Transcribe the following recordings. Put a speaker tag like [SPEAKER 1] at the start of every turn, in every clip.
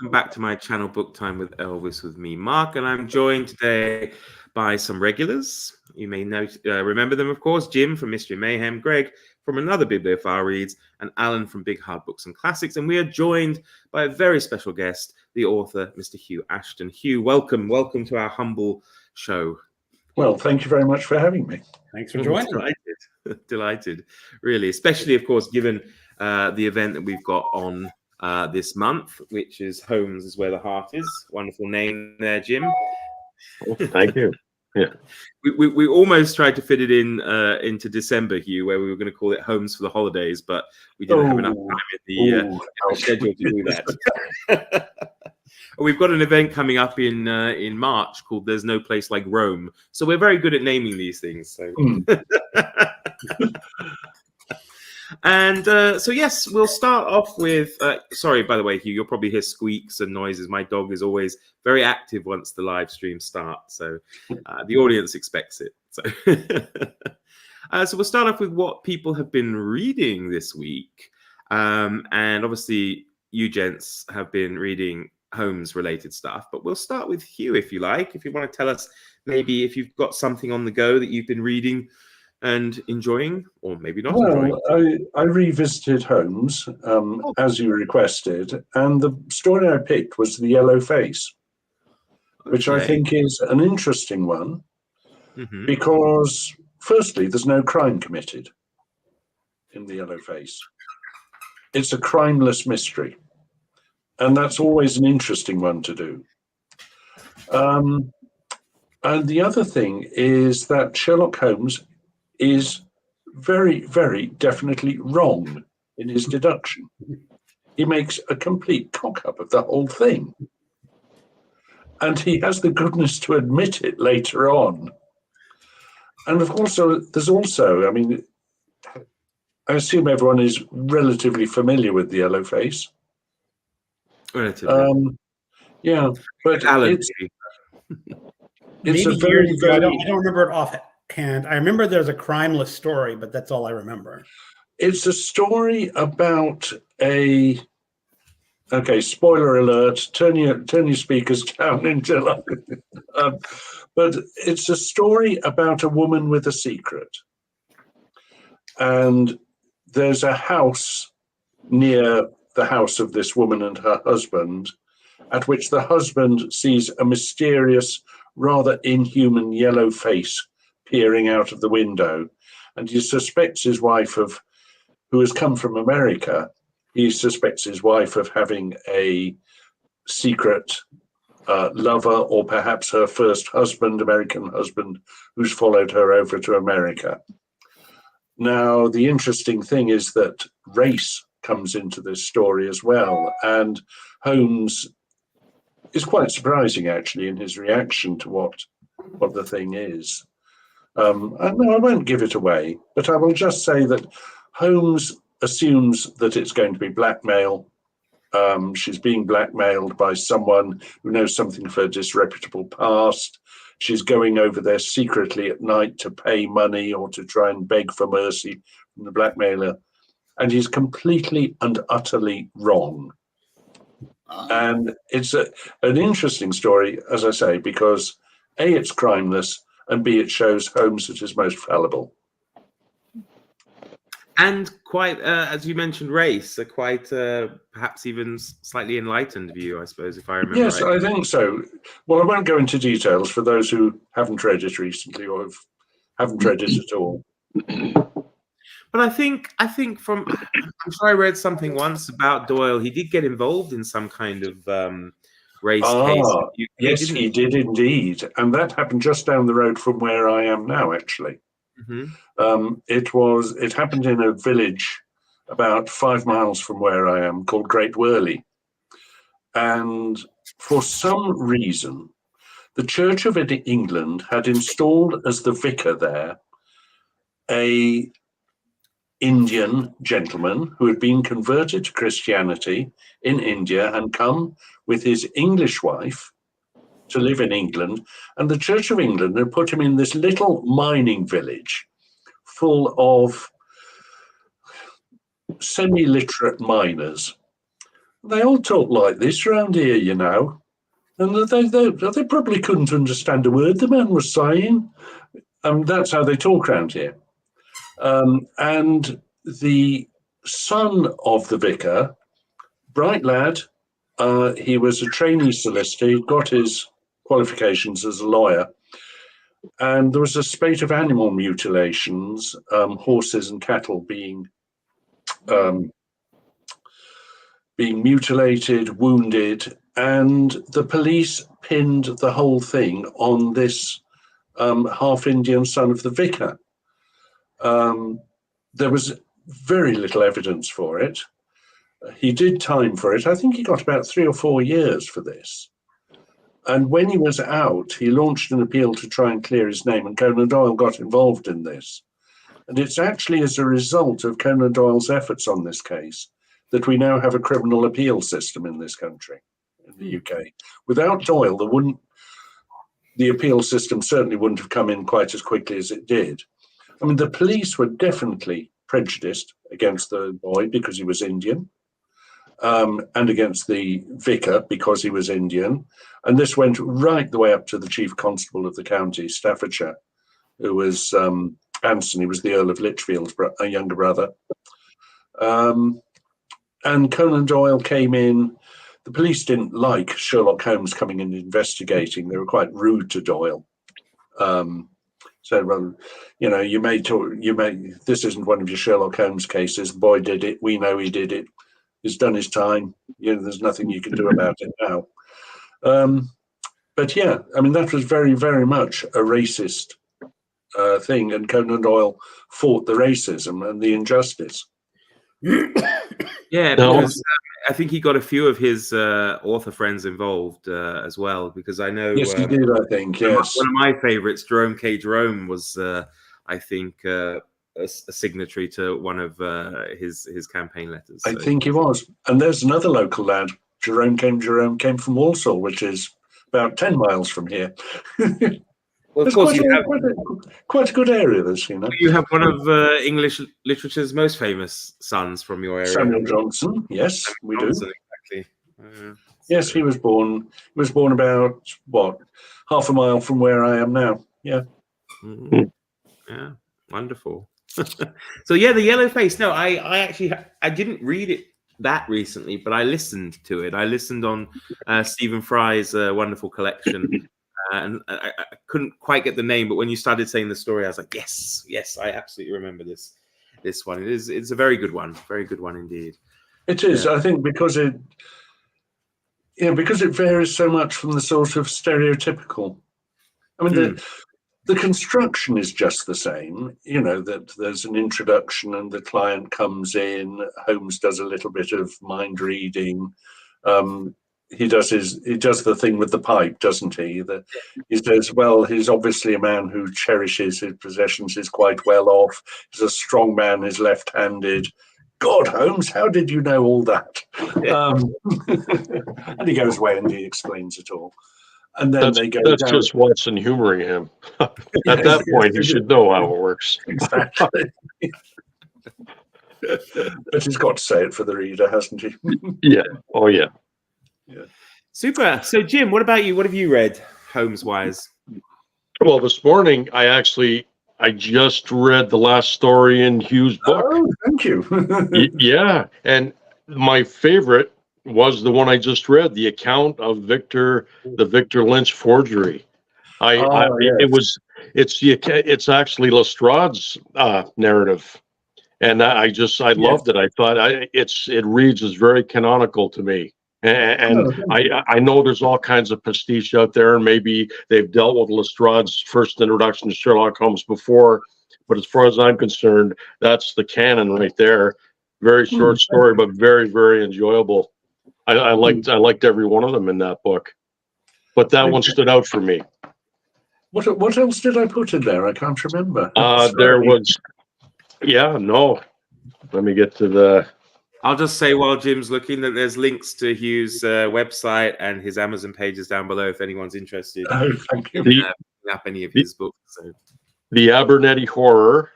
[SPEAKER 1] welcome back to my channel, Book Time with Elvis, with me, Mark, and I'm joined today by some regulars. You may remember them, of course: Jim from Mystery Mayhem, Greg from Another Bibliophile Reads, and Alan from Big Hard Books and Classics. And we are joined by a very special guest, the author, Mr. Hugh Ashton. Hugh, welcome to our humble show.
[SPEAKER 2] Well, thank you very much for having me.
[SPEAKER 3] Thanks for joining.
[SPEAKER 1] Delighted, really, especially, of course, given the event that we've got on this month, which is Holmes is Where the Heart Is. Wonderful name there, Jim.
[SPEAKER 2] Thank you. Yeah,
[SPEAKER 1] we almost tried to fit it in into December, Hugh, where we were going to call it Holmes for the holidays, but we didn't have enough time in the schedule to do that. We've got an event coming up in March called "There's No Place Like Rome," so we're very good at naming these things. So. And so, yes, we'll start off with, sorry, by the way, Hugh, you'll probably hear squeaks and noises. My dog is always very active once the live stream starts, so the audience expects it. So, so we'll start off with what people have been reading this week. And obviously, you gents have been reading Holmes-related stuff, but we'll start with Hugh, if you like. If you want to tell us maybe if you've got something on the go that you've been reading and enjoying, or maybe not enjoying.
[SPEAKER 2] I revisited Holmes, as you requested, and the story I picked was The Yellow Face, which I think is an interesting one, because, firstly, there's no crime committed in The Yellow Face. It's a crimeless mystery, and that's always an interesting one to do. And the other thing is that Sherlock Holmes is very, very definitely wrong in his deduction. He makes a complete cock-up of the whole thing. And he has the goodness to admit it later on. And of course, there's also, I mean, I assume everyone is relatively familiar with The Yellow Face.
[SPEAKER 1] Relatively.
[SPEAKER 2] Yeah, but
[SPEAKER 1] Alan,
[SPEAKER 2] it's a very, very...
[SPEAKER 3] I don't remember it offhand. I remember there's a crimeless story, but that's all I remember.
[SPEAKER 2] It's a story about a... Okay, spoiler alert. Turn your speakers down until... but it's a story about a woman with a secret. And there's a house near the house of this woman and her husband, at which the husband sees a mysterious, rather inhuman yellow face peering out of the window, and he suspects his wife who has come from America, he suspects his wife of having a secret lover, or perhaps her first husband, American husband, who's followed her over to America. Now, the interesting thing is that race comes into this story as well, and Holmes is quite surprising, actually, in his reaction to what the thing is. No, I won't give it away, but I will just say that Holmes assumes that it's going to be blackmail. She's being blackmailed by someone who knows something of her disreputable past. She's going over there secretly at night to pay money or to try and beg for mercy from the blackmailer. And he's completely and utterly wrong. And it's an interesting story, as I say, because A, it's crimeless, and B, it shows Holmes at his most fallible.
[SPEAKER 1] And quite, as you mentioned, race, a quite perhaps even slightly enlightened view, I suppose, if I remember
[SPEAKER 2] right. Yes, I think so. Well, I won't go into details for those who haven't read it recently or haven't read it at all.
[SPEAKER 1] But I think I'm sure I read something once about Doyle. He did get involved in some kind of race case.
[SPEAKER 2] Yes, he did indeed. And that happened just down the road from where I am now, actually. It happened in a village about 5 miles from where I am called Great Worley. And for some reason, the Church of England had installed as the vicar there a Indian gentleman who had been converted to Christianity in India and come with his English wife to live in England. And the Church of England had put him in this little mining village full of semi-literate miners. They all talk like this around here, you know. And they probably couldn't understand a word the man was saying. That's how they talk around here. And the son of the vicar, bright lad, he was a trainee solicitor. He'd got his qualifications as a lawyer. And there was a spate of animal mutilations, horses and cattle being mutilated, wounded, and the police pinned the whole thing on this half Indian son of the vicar. There was very little evidence for it. He did time for it. I think he got about 3 or 4 years for this. And when he was out, he launched an appeal to try and clear his name, and Conan Doyle got involved in this. And it's actually as a result of Conan Doyle's efforts on this case that we now have a criminal appeal system in this country, in the UK. Without Doyle, the appeal system certainly wouldn't have come in quite as quickly as it did. I mean, the police were definitely prejudiced against the boy because he was Indian, and against the vicar because he was Indian. And this went right the way up to the chief constable of the county, Staffordshire, who was Anson. He was the Earl of Lichfield's younger brother. And Conan Doyle came in. The police didn't like Sherlock Holmes coming in and investigating. They were quite rude to Doyle. Said, well, you know, this isn't one of your Sherlock Holmes cases. The boy did it. We know he did it. He's done his time. You know, there's nothing you can do about it now. But yeah, I mean, that was very, very much a racist thing. And Conan Doyle fought the racism and the injustice.
[SPEAKER 1] Yeah, because I think he got a few of his author friends involved as well, because I know...
[SPEAKER 2] Yes, he did, I think, yes.
[SPEAKER 1] One of my favorites, Jerome K. Jerome, was, I think, a signatory to one of his campaign letters. So.
[SPEAKER 2] I think he was. And there's another local lad, Jerome came from Walsall, which is about 10 miles from here.
[SPEAKER 1] Well, of course,
[SPEAKER 2] quite a good area, this, you know.
[SPEAKER 1] You have one of English literature's most famous sons from your area.
[SPEAKER 2] Samuel Johnson, yes, we do.
[SPEAKER 1] Exactly.
[SPEAKER 2] Yes, he was born. He was born about, half a mile from where I am now. Yeah.
[SPEAKER 1] Mm-hmm. Yeah, wonderful. So yeah, The Yellow Face. No, I actually didn't read it that recently, but I listened to it. I listened on Stephen Fry's wonderful collection. And I couldn't quite get the name, but when you started saying the story, I was like, yes, I absolutely remember this one. It's a very good one indeed.
[SPEAKER 2] It is. Yeah. I think because it varies so much from the sort of stereotypical. I mean, the construction is just the same. You know, that there's an introduction and the client comes in. Holmes does a little bit of mind reading. He does the thing with the pipe, doesn't he? He says, well, he's obviously a man who cherishes his possessions, is quite well off. He's a strong man, is left-handed. God, Holmes, how did you know all that? And he goes away and he explains it all. And then that's
[SPEAKER 4] just Watson humoring him. At that point, he should know how it works.
[SPEAKER 2] Exactly. But he's got to say it for the reader, hasn't he?
[SPEAKER 4] Yeah. Oh, yeah.
[SPEAKER 2] Yeah.
[SPEAKER 1] Super. So, Jim, what about you? What have you read, Holmes-wise?
[SPEAKER 4] Well, this morning, I just read the last story in Hugh's book.
[SPEAKER 2] Oh, thank you.
[SPEAKER 4] Yeah. And my favorite was the one I just read, the account of the Victor Lynch forgery.
[SPEAKER 2] Yes.
[SPEAKER 4] It's actually Lestrade's narrative. And I loved it. I thought it reads as very canonical to me. And I know there's all kinds of pastiche out there, and maybe they've dealt with Lestrade's first introduction to Sherlock Holmes before, but as far as I'm concerned, that's the canon right there. Very short story, but very, very enjoyable. I liked every one of them in that book, but that one stood out for me.
[SPEAKER 2] What else did I put in there? I can't remember.
[SPEAKER 4] There was, let me get to the.
[SPEAKER 1] I'll just say while Jim's looking that there's links to Hugh's website and his Amazon pages down below if anyone's interested.
[SPEAKER 2] Oh, thank you.
[SPEAKER 1] Picking up any of his books. So.
[SPEAKER 4] The Abernethy Horror,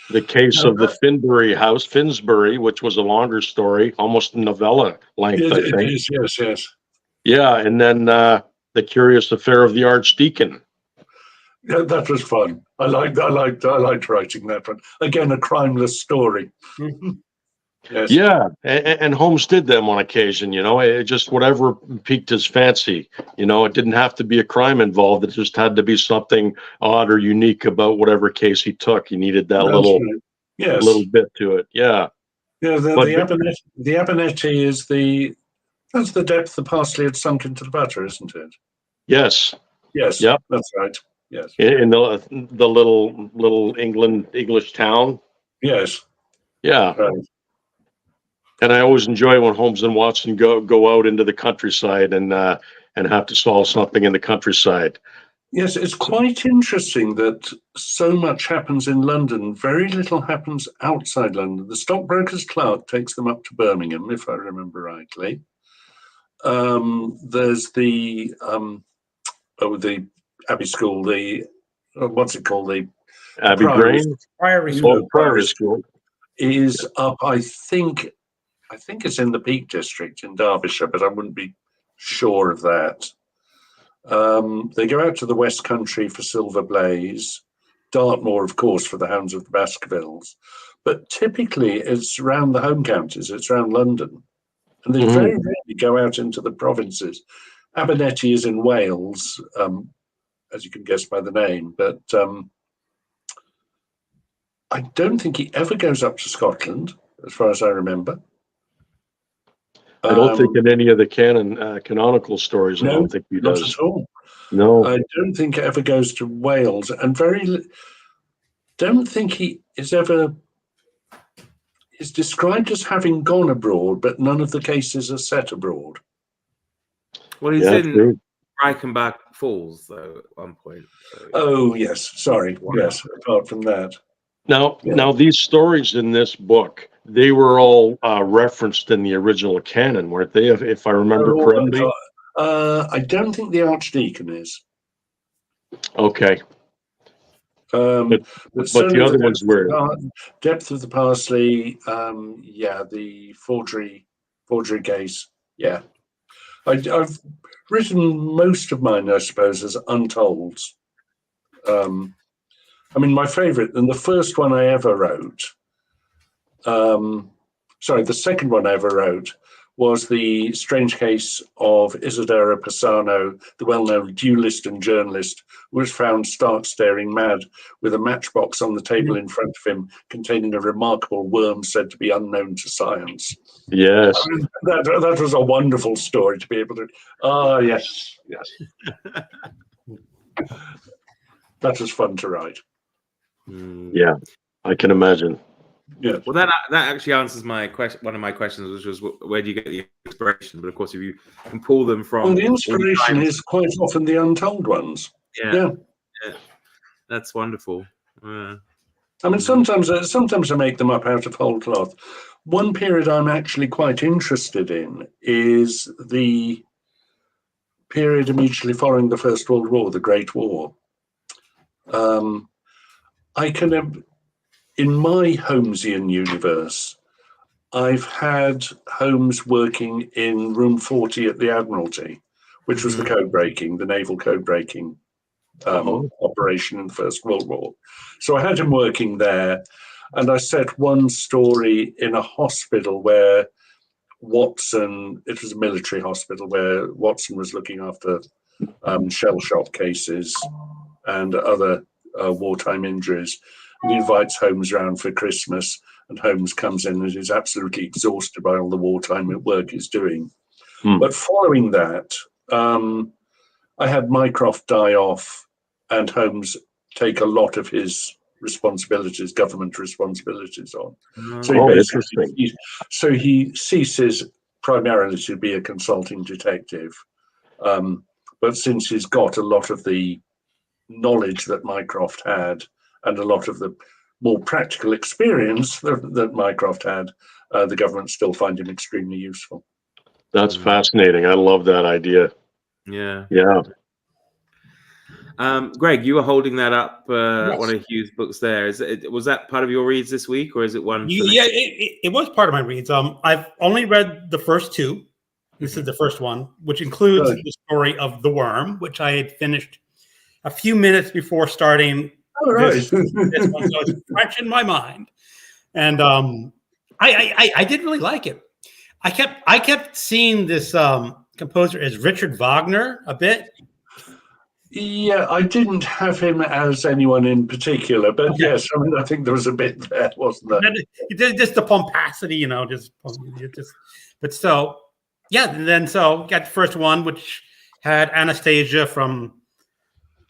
[SPEAKER 4] The case of the Finsbury, which was a longer story, almost novella length, I
[SPEAKER 2] It
[SPEAKER 4] think.
[SPEAKER 2] is, yes, yes.
[SPEAKER 4] Yeah, and then The Curious Affair of the Archdeacon.
[SPEAKER 2] Yeah, that was fun. I liked writing that one. Again, a crimeless story. Yes.
[SPEAKER 4] Yeah, and Holmes did them on occasion, it just whatever piqued his fancy. It didn't have to be a crime involved. It just had to be something odd or unique about whatever case he took. He needed that
[SPEAKER 2] That's
[SPEAKER 4] little
[SPEAKER 2] right. Yes.
[SPEAKER 4] little bit to it. Yeah.
[SPEAKER 2] Yeah, the
[SPEAKER 4] But
[SPEAKER 2] Abernethy is that's the depth the parsley had sunk into the butter, isn't it?
[SPEAKER 4] yes.
[SPEAKER 2] Yes.
[SPEAKER 4] Yep.
[SPEAKER 2] That's right. Yes.
[SPEAKER 4] In the little English town.
[SPEAKER 2] Yes.
[SPEAKER 4] Yeah.
[SPEAKER 2] Right.
[SPEAKER 4] And I always enjoy when Holmes and Watson go out into the countryside and have to solve something in the countryside.
[SPEAKER 2] Yes, it's quite interesting that so much happens in London. Very little happens outside London. The stockbroker's clerk takes them up to Birmingham, if I remember rightly. There's the Abbey School, what's it called? The
[SPEAKER 4] Abbey Grange?
[SPEAKER 3] Priory
[SPEAKER 4] Priory School.
[SPEAKER 2] is up, I think it's in the Peak District in Derbyshire, but I wouldn't be sure of that. They go out to the West Country for Silver Blaze, Dartmoor, of course, for the Hounds of the Baskervilles. But typically it's around the home counties, it's around London. And they very rarely go out into the provinces. Abernethy is in Wales, as you can guess by the name, but I don't think he ever goes up to Scotland, as far as I remember.
[SPEAKER 4] I don't think in any of the canonical stories, I don't think he does.
[SPEAKER 2] Not at all.
[SPEAKER 4] No.
[SPEAKER 2] I don't think it ever goes to Wales, and don't think he is described as having gone abroad, but none of the cases are set abroad.
[SPEAKER 1] Well, he's in Reichenbach Falls, though, at one point. So.
[SPEAKER 2] Oh, yes. Sorry. Wow. Yes, apart from that.
[SPEAKER 4] Now, these stories in this book, they were all referenced in the original canon, weren't they, if I remember correctly?
[SPEAKER 2] I don't think the Archdeacon is.
[SPEAKER 4] Okay. But the other ones were.
[SPEAKER 2] Depth of the Parsley, the forgery case, yeah. I've written most of mine, I suppose, as Untolds. My favourite, and the first one I ever wrote, the second one I ever wrote was the strange case of Isidoro Pisano, the well-known duelist and journalist, who was found stark staring mad with a matchbox on the table in front of him containing a remarkable worm said to be unknown to science.
[SPEAKER 4] Yes.
[SPEAKER 2] That was a wonderful story to be able to... yes. That was fun to write.
[SPEAKER 4] Yeah, I can imagine.
[SPEAKER 2] Yeah.
[SPEAKER 1] Well, that actually answers my question. One of my questions, which was, where do you get the inspiration? But of course, if you can pull them from,
[SPEAKER 2] the inspiration is quite often the untold ones. Yeah.
[SPEAKER 1] That's wonderful.
[SPEAKER 2] Sometimes I make them up out of whole cloth. One period I'm actually quite interested in is the period immediately following the First World War, the Great War. In my Holmesian universe, I've had Holmes working in room 40 at the Admiralty, which was the naval code breaking operation in the First World War. So I had him working there, and I set one story in a hospital where Watson, it was a military hospital where Watson was looking after shell shock cases and other wartime injuries. And he invites Holmes round for Christmas, and Holmes comes in and is absolutely exhausted by all the wartime work he's doing. But following that, I had Mycroft die off and Holmes take a lot of his responsibilities, government responsibilities on. So he ceases primarily to be a consulting detective. But since he's got a lot of the knowledge that Mycroft had and a lot of the more practical experience that Mycroft had, the government still find him extremely useful.
[SPEAKER 4] That's fascinating. I love that idea.
[SPEAKER 1] Yeah. Greg, you were holding that up,
[SPEAKER 3] Yes.
[SPEAKER 1] one of Hugh's books there. Was that part of your reads this week, or is it one?
[SPEAKER 3] Yeah, it was part of my reads. I've only read the first two. This is the first one, which includes the story of the worm, which I had finished a few minutes before starting this one, so it's fresh in my mind. And I did really like it. I kept seeing this composer as Richard Wagner a bit.
[SPEAKER 2] Yeah, I didn't have him as anyone in particular, but
[SPEAKER 3] Okay.
[SPEAKER 2] yes, I mean, I think there was a bit there, wasn't there?
[SPEAKER 3] Just the pomposity, but so yeah. And then so got the first one, which had Anastasia from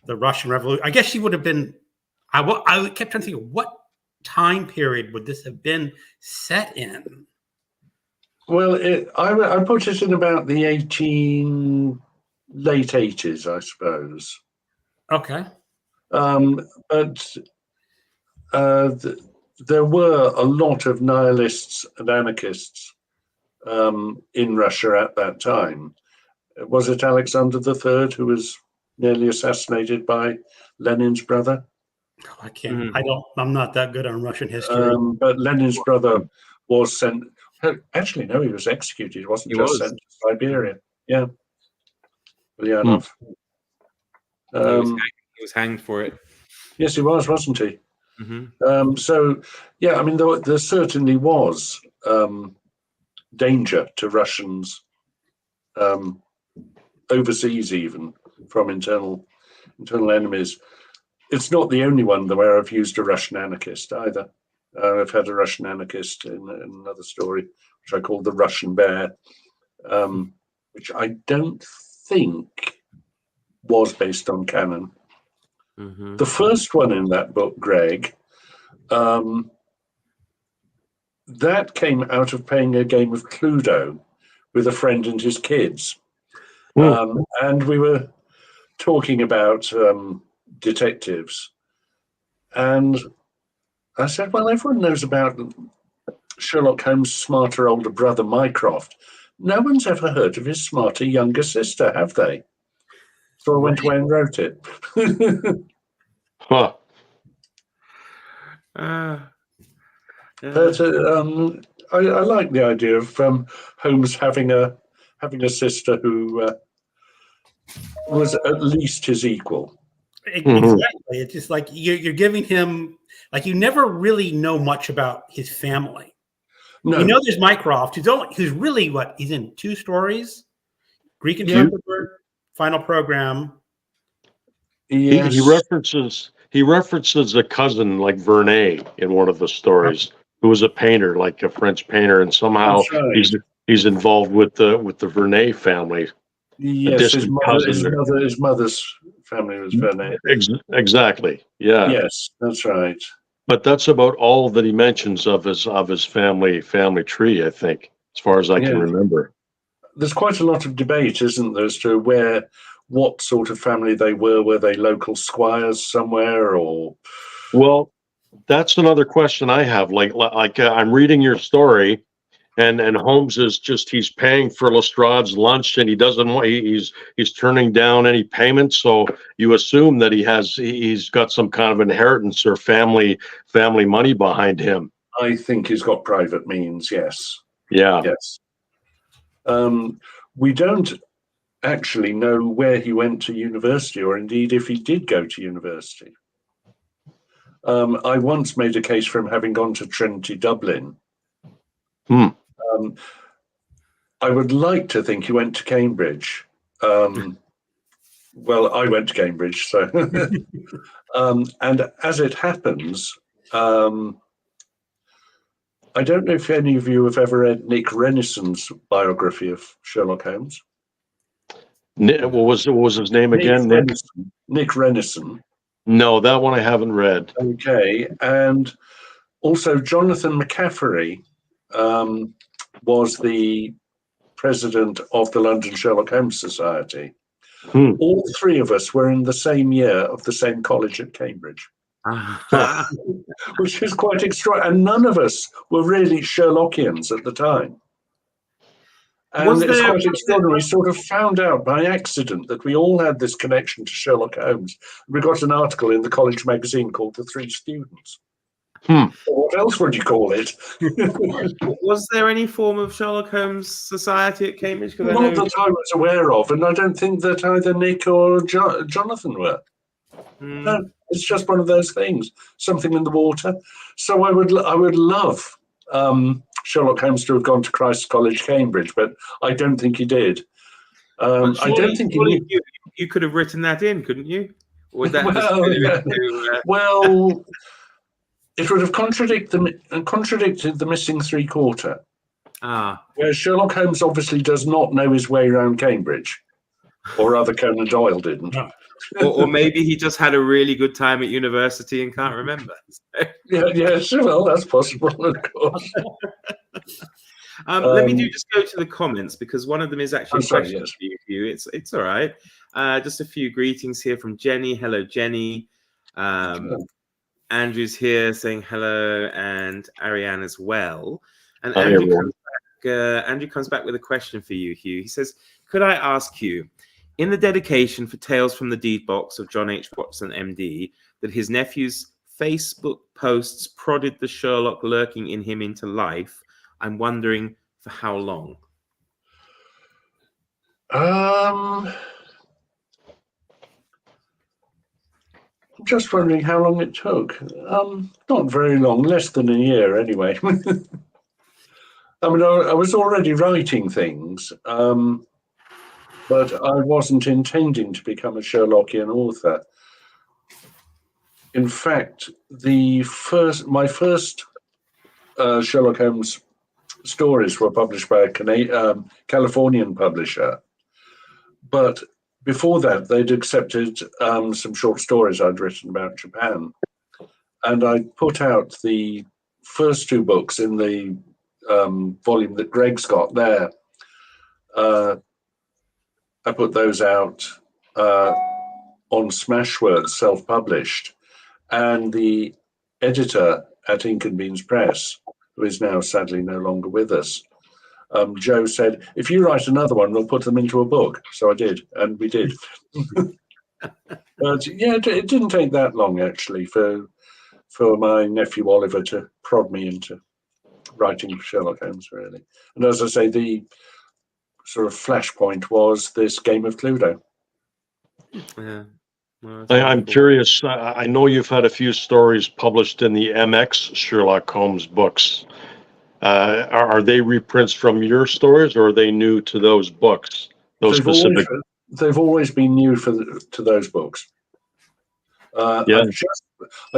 [SPEAKER 3] the Russian Revolution. I guess she would have been. I kept trying to think, what time period would this have been set in?
[SPEAKER 2] Well, I put it in about the late 80s, I suppose.
[SPEAKER 3] Okay.
[SPEAKER 2] But there were a lot of nihilists and anarchists in Russia at that time. Was it Alexander III who was nearly assassinated by Lenin's brother?
[SPEAKER 3] Oh, I can't. I'm not that good on Russian history.
[SPEAKER 2] But Lenin's brother was sent. Actually, no, he was executed. He wasn't sent to Siberia. Yeah. Ulyanov.
[SPEAKER 1] He was hanged for it.
[SPEAKER 2] Yes, he was, wasn't he?
[SPEAKER 1] Mm-hmm.
[SPEAKER 2] So, yeah, I mean, there certainly was danger to Russians overseas, even from internal enemies. It's not the only one where I've used a Russian anarchist either. I've had a Russian anarchist in another story, which I called the Russian Bear, which I don't think was based on canon.
[SPEAKER 1] Mm-hmm.
[SPEAKER 2] The first one in that book, Greg, that came out of playing a game of Cluedo with a friend and his kids. And we were talking about detectives. And I said, well, everyone knows about Sherlock Holmes' smarter older brother, Mycroft. No one's ever heard of his smarter younger sister, have they? So I went away and wrote it.
[SPEAKER 4] Huh.
[SPEAKER 2] But I like the idea of Holmes having a sister who was at least his equal.
[SPEAKER 3] Exactly. It's just like you're giving him, like, you never really know much about his family.
[SPEAKER 2] No.
[SPEAKER 3] You know, there's Mycroft, who's really he's in 2 stories, Greek Interpreter, Final Program.
[SPEAKER 2] Yes.
[SPEAKER 4] He references a cousin like Vernet in one of the stories, who was a painter, like a French painter, and somehow he's involved with the Vernet family.
[SPEAKER 2] Yes, his mother's family was Vernet.
[SPEAKER 4] Exactly. Yeah.
[SPEAKER 2] Yes, that's right.
[SPEAKER 4] But that's about all that he mentions of his family tree, I think, as far as I can remember.
[SPEAKER 2] There's quite a lot of debate, isn't there, as to what sort of family they were. Were they local squires somewhere, or? Well,
[SPEAKER 4] that's another question I have. Like I'm reading your story, and Holmes is he's paying for Lestrade's lunch, and he doesn't want he's turning down any payments. So you assume that he's got some kind of inheritance or family money behind him.
[SPEAKER 2] I think he's got private means. Yes.
[SPEAKER 4] Yeah.
[SPEAKER 2] Yes. We don't actually know where he went to university, or indeed if he did go to university. I once made a case for him having gone to Trinity Dublin. I would like to think he went to Cambridge. Well, I went to Cambridge, so and as it happens, I don't know if any of you have ever read Nick Rennison's biography of Sherlock Holmes.
[SPEAKER 4] What was his name again?
[SPEAKER 2] Nick Rennison.
[SPEAKER 4] No, that one I haven't read.
[SPEAKER 2] Okay, and also Jonathan McCaffrey was the president of the London Sherlock Holmes Society. All 3 of us were in the same year of the same college at Cambridge. Which is quite extraordinary. And none of us were really Sherlockians at the time. And it's quite extraordinary. We sort of found out by accident that we all had this connection to Sherlock Holmes. We got an article in the college magazine called The Three Students. What else would you call it?
[SPEAKER 1] Was there any form of Sherlock Holmes society at Cambridge?
[SPEAKER 2] Not that I was aware of, and I don't think that either Nick or Jonathan were. No, it's just one of those things, something in the water. So I would love Sherlock Holmes to have gone to Christ's College, Cambridge, but I don't think he did. I don't think
[SPEAKER 1] you could have written that in, couldn't you? Or would that
[SPEAKER 2] well, it would have contradicted the missing three-quarter. Where Sherlock Holmes obviously does not know his way around Cambridge, or rather Conan Doyle didn't.
[SPEAKER 3] No.
[SPEAKER 1] or maybe he just had a really good time at university and can't remember.
[SPEAKER 2] Yeah, sure. Well, that's possible, of course.
[SPEAKER 1] Let me just go to the comments, because one of them is actually a question for you. It's all right. Just a few greetings here from Jenny. Hello, Jenny. Andrew's here saying hello, and Ariane as well. And Andrew comes back with a question for you, Hugh. He says, could I ask you, in the dedication for Tales from the Deed Box of John H. Watson, MD, that his nephew's Facebook posts prodded the Sherlock lurking in him into life, I'm wondering for how long?
[SPEAKER 2] I'm just wondering how long it took. Not very long, less than a year anyway. I mean, I was already writing things, but I wasn't intending to become a Sherlockian author. In fact, my first Sherlock Holmes stories were published by a Californian publisher, but before that, they'd accepted some short stories I'd written about Japan, and I put out the first two books in the volume that Greg's got there. I put those out on Smashwords, self-published, and the editor at Ink and Beans Press, who is now sadly no longer with us, Joe said, if you write another one, we'll put them into a book. So I did, and we did. But yeah, it didn't take that long, actually, for my nephew Oliver to prod me into writing Sherlock Holmes, really. And as I say, the sort of flashpoint was this game of Cluedo.
[SPEAKER 1] Yeah. Well,
[SPEAKER 4] I'm curious. I know you've had a few stories published in the MX Sherlock Holmes books. Are they reprints from your stories, or are they new to those books?
[SPEAKER 2] They've always been new to those books. I've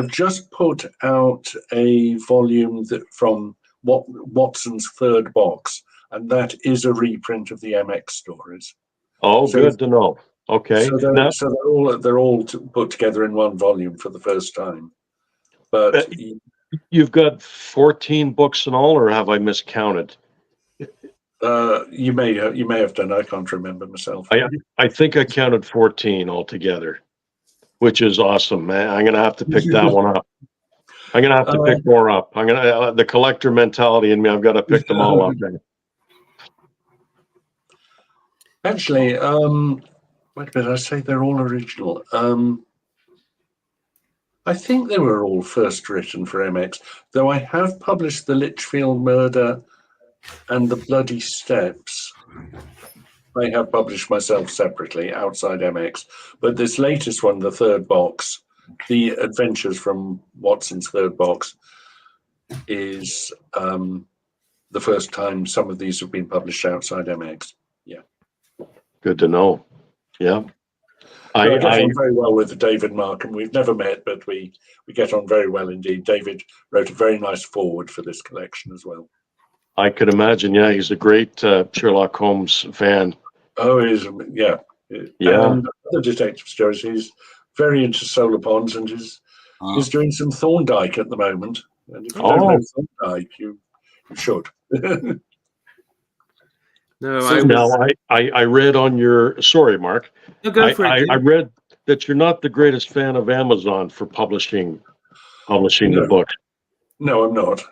[SPEAKER 2] just put out a volume from Watson's third box, and that is a reprint of the MX stories.
[SPEAKER 4] Oh, so, good to know. Okay,
[SPEAKER 2] so they're all put together in one volume for the first time. But
[SPEAKER 4] you've got 14 books in all, or have I miscounted?
[SPEAKER 2] You may have done. I can't remember myself.
[SPEAKER 4] I think I counted 14 altogether, which is awesome, man. I'm gonna have to pick that one up. I'm gonna have to pick more up. The collector mentality in me. I've got to pick them all up.
[SPEAKER 2] Actually, wait a minute. I say they're all original. I think they were all first written for MX, though I have published the Litchfield Murder and the Bloody Steps. I have published myself separately outside MX, but this latest one, the third box, the Adventures from Watson's third box, is the first time some of these have been published outside MX. Yeah.
[SPEAKER 4] Good to know. Yeah.
[SPEAKER 2] I get on very well with David Markham. We've never met, but we get on very well indeed. David wrote a very nice foreword for this collection as well.
[SPEAKER 4] I could imagine. Yeah, he's a great Sherlock Holmes fan.
[SPEAKER 2] Oh, yeah. And other detective stories. He's very into solar ponds, and he's doing some Thorndyke at the moment. And if you don't know Thorndyke, you should.
[SPEAKER 4] No, I read on your. Sorry, Mark.
[SPEAKER 1] No, go for it.
[SPEAKER 4] I read that you're not the greatest fan of Amazon for publishing the book.
[SPEAKER 2] No, I'm not.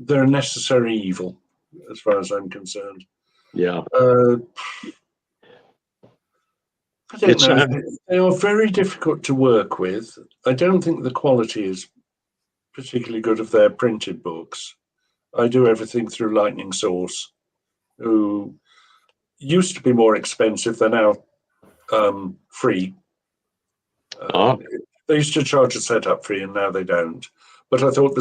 [SPEAKER 2] They're a necessary evil, as far as I'm concerned.
[SPEAKER 4] Yeah.
[SPEAKER 2] I don't know. They are very difficult to work with. I don't think the quality is particularly good of their printed books. I do everything through Lightning Source, who used to be more expensive. They're now free. They used to charge a setup fee, and now they don't. But I thought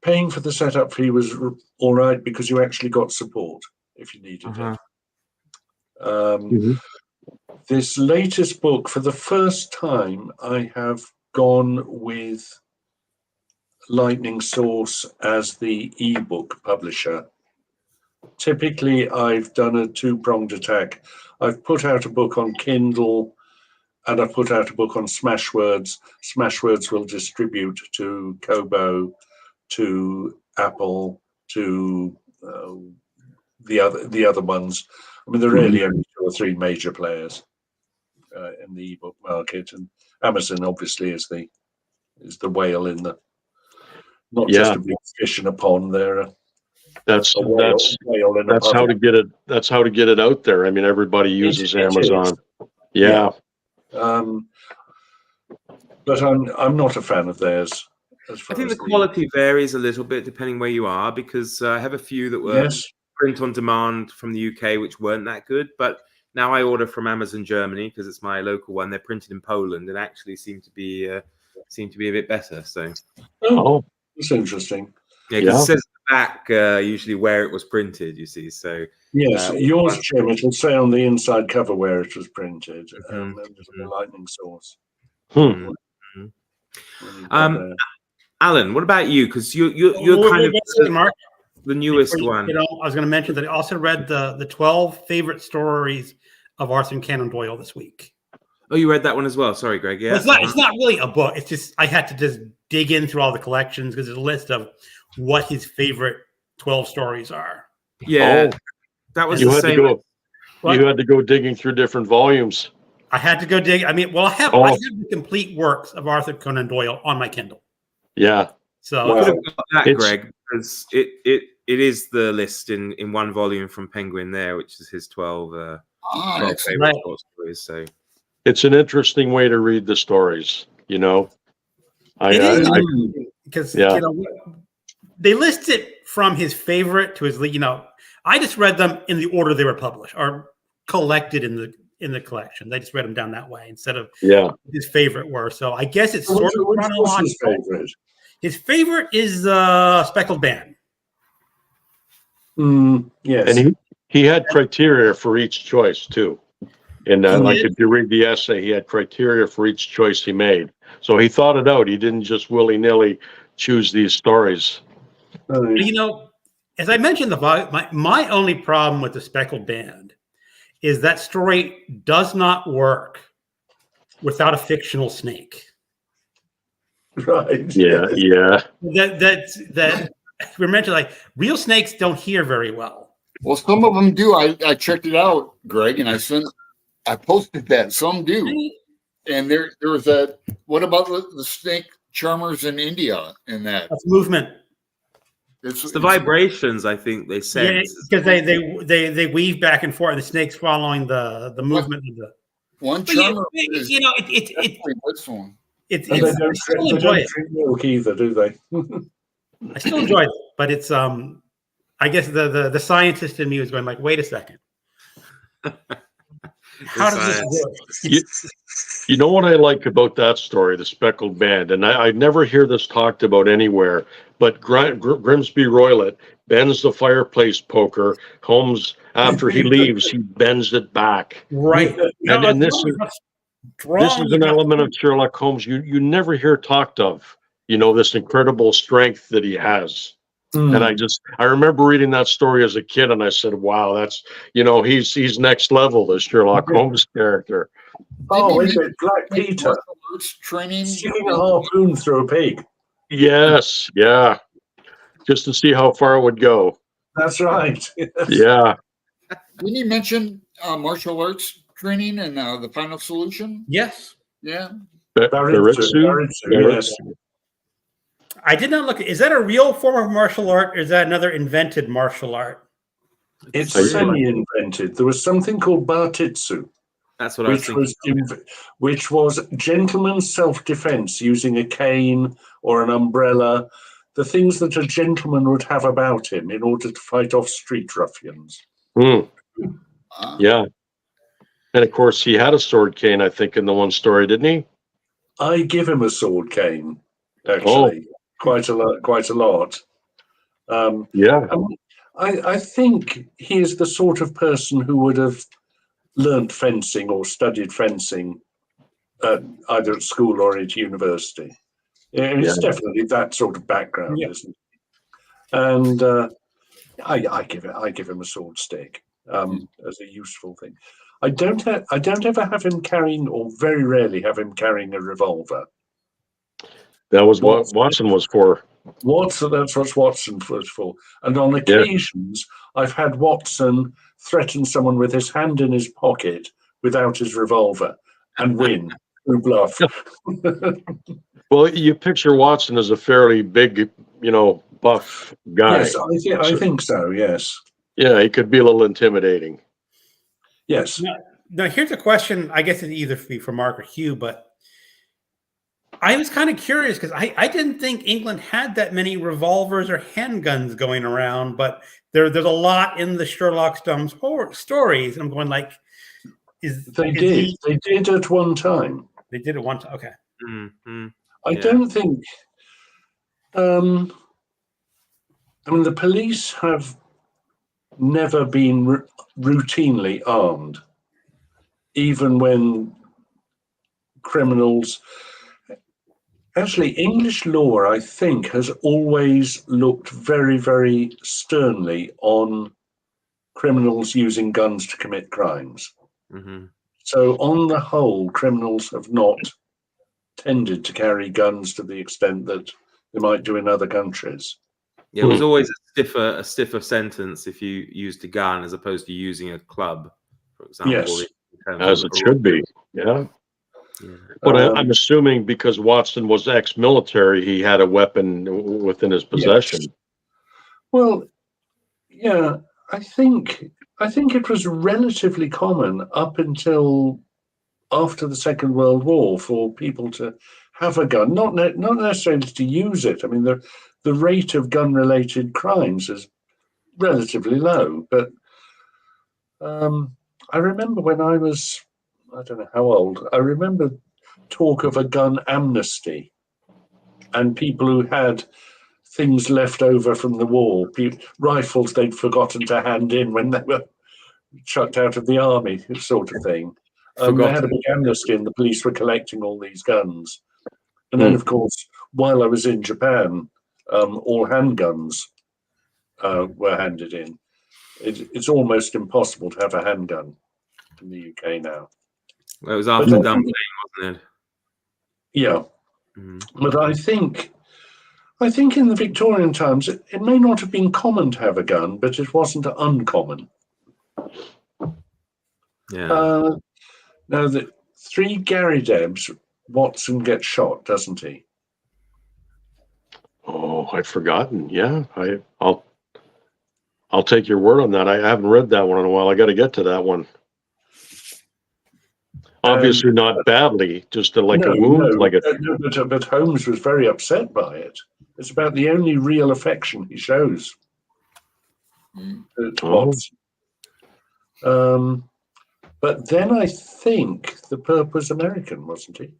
[SPEAKER 2] paying for the setup fee was all right because you actually got support if you needed it. This latest book, for the first time, I have gone with Lightning Source as the ebook publisher. Typically, I've done a two-pronged attack. I've put out a book on Kindle, and I've put out a book on Smashwords. Smashwords will distribute to Kobo, to Apple, to the other ones. I mean, there are really only 2 or 3 major players in the ebook market, and Amazon obviously is the whale in the not just a big fish in a pond.
[SPEAKER 4] That's how to get it. That's how to get it out there. I mean, everybody uses Amazon. Yeah.
[SPEAKER 2] But I'm not a fan of theirs.
[SPEAKER 1] I think the quality varies a little bit depending where you are, because I have a few that were print on demand from the UK, which weren't that good. But now I order from Amazon Germany because it's my local one. They're printed in Poland and actually seem to be a bit better. So,
[SPEAKER 2] that's interesting.
[SPEAKER 1] Yeah, because it says at the back usually where it was printed. You see, so
[SPEAKER 2] yes, yours, Jim, it'll say on the inside cover where it was printed, and then the Lightning Source.
[SPEAKER 1] Alan, what about you? Because you're kind of the newest one.
[SPEAKER 3] I was going to mention that I also read the 12 favorite stories of Arthur Conan Doyle this week.
[SPEAKER 1] Oh, you read that one as well? Sorry, Greg. Yeah,
[SPEAKER 3] well, it's not really a book. It's just I had to just dig in through all the collections because there's a list of what his favorite 12 stories are.
[SPEAKER 1] Yeah, that was the same.
[SPEAKER 4] You had to go digging through different volumes.
[SPEAKER 3] I had to go dig. I mean, well, I have the complete works of Arthur Conan Doyle on my Kindle.
[SPEAKER 4] Yeah.
[SPEAKER 3] So
[SPEAKER 1] I could have got that, Greg, because it is the list in one volume from Penguin there, which is his 12 favorite short stories. So
[SPEAKER 4] it's an interesting way to read the stories, you know.
[SPEAKER 3] Because they list it from his favorite to his, I just read them in the order they were published or collected in the collection. They just read them down that way instead of his favorite were. So I guess it's sort of chronological. His favorite is Speckled Band.
[SPEAKER 2] Yes,
[SPEAKER 4] and he had criteria for each choice too. And if you read the essay, he had criteria for each choice he made. So he thought it out. He didn't just willy-nilly choose these stories.
[SPEAKER 3] As I mentioned, my only problem with the Speckled Band is that story does not work without a fictional snake.
[SPEAKER 2] Right.
[SPEAKER 4] Yeah.
[SPEAKER 3] That we mentioned, like, real snakes don't hear very well.
[SPEAKER 5] Well, some of them do. I checked it out, Greg, and I posted that. Some do. And there was what about the snake charmers in India in that?
[SPEAKER 3] That's movement.
[SPEAKER 1] It's the vibrations, I think they sense.
[SPEAKER 3] Because they weave back and forth, and the snake's following the movement of the
[SPEAKER 5] one charmer.
[SPEAKER 3] It's
[SPEAKER 2] they don't drink milk either, do they?
[SPEAKER 3] I still enjoy it, but it's I guess the scientist in me was going like, wait a second. How does this work?
[SPEAKER 4] You know what I like about that story, the Speckled Band, and I never hear this talked about anywhere, but Grimsby Roylott bends the fireplace poker. Holmes, after he leaves, he bends it back.
[SPEAKER 3] Right.
[SPEAKER 4] And this is an element of Sherlock Holmes you never hear talked of, this incredible strength that he has. And I remember reading that story as a kid, and I said, "Wow, that's he's next level, the Sherlock Holmes character."
[SPEAKER 2] Oh, is it Black Peter
[SPEAKER 5] training
[SPEAKER 2] sticking a harpoon through a pig?
[SPEAKER 4] Yes, yeah, just to see how far it would go.
[SPEAKER 2] That's right.
[SPEAKER 4] Yeah.
[SPEAKER 5] Didn't you mention martial arts training and the Final Solution?
[SPEAKER 3] Yes.
[SPEAKER 5] Yeah.
[SPEAKER 2] Baritsu, yes.
[SPEAKER 3] I did not look. Is that a real form of martial art, or is that another invented martial art?
[SPEAKER 2] It's
[SPEAKER 1] Really?
[SPEAKER 2] semi-invented. There was something called Bartitsu,
[SPEAKER 1] That's what I was thinking.
[SPEAKER 2] which was gentleman's self-defense using a cane or an umbrella, the things that a gentleman would have about him in order to fight off street ruffians.
[SPEAKER 4] Yeah. And of course, he had a sword cane, I think, in the one story, didn't he?
[SPEAKER 2] I give him a sword cane, actually, quite a lot.
[SPEAKER 4] Yeah.
[SPEAKER 2] I think he is the sort of person who would have learned fencing or studied fencing either at school or at university. It's definitely that sort of background, isn't it? And I give him a sword stick as a useful thing. I don't ever have him carrying, or very rarely have him carrying, a revolver.
[SPEAKER 4] That was what Watson was for.
[SPEAKER 2] That's what Watson was for. And on occasions, I've had Watson threaten someone with his hand in his pocket without his revolver and win through bluff.
[SPEAKER 4] Well, you picture Watson as a fairly big, buff guy.
[SPEAKER 2] Yes, I think so, yes.
[SPEAKER 4] Yeah, he could be a little intimidating.
[SPEAKER 2] Yes.
[SPEAKER 3] Now, here's a question. I guess it'd either be for Mark or Hugh, but I was kind of curious because I didn't think England had that many revolvers or handguns going around, but there's a lot in the Sherlock Holmes stories. And I'm going like,
[SPEAKER 2] They did at one time.
[SPEAKER 3] They did at one time. Okay.
[SPEAKER 1] Mm-hmm.
[SPEAKER 2] I don't think. I mean, the police have never been routinely armed, even when criminals. Actually, English law, I think, has always looked very, very sternly on criminals using guns to commit crimes.
[SPEAKER 1] Mm-hmm.
[SPEAKER 2] So, on the whole, criminals have not tended to carry guns to the extent that they might do in other countries.
[SPEAKER 1] Yeah, it was always a stiffer sentence if you used a gun as opposed to using a club, for example.
[SPEAKER 2] Yes,
[SPEAKER 4] as it should be. Yeah. But I'm assuming because Watson was ex-military, he had a weapon within his possession.
[SPEAKER 2] Yes. Well, yeah, I think it was relatively common up until after the Second World War for people to have a gun, not necessarily to use it. I mean, the rate of gun-related crimes is relatively low. But I remember when I was, I don't know how old, I remember talk of a gun amnesty and people who had things left over from the war, rifles they'd forgotten to hand in when they were chucked out of the army, sort of thing. They had a big amnesty and the police were collecting all these guns. And then, of course, while I was in Japan, all handguns were handed in. It's almost impossible to have a handgun in the UK now.
[SPEAKER 1] Well, it was after Dumpling, wasn't it?
[SPEAKER 2] Yeah. But I think in the Victorian times, it may not have been common to have a gun, but it wasn't uncommon.
[SPEAKER 1] Yeah.
[SPEAKER 2] Now, the 3 Gary Debs, Watson gets shot, doesn't he?
[SPEAKER 4] Oh, I've forgotten. Yeah, I'll take your word on that. I haven't read that one in a while. I got to get to that one. Obviously, not badly, just a wound.
[SPEAKER 2] But Holmes was very upset by it. It's about the only real affection he shows to Watson. But then I think the Perp was American, wasn't he?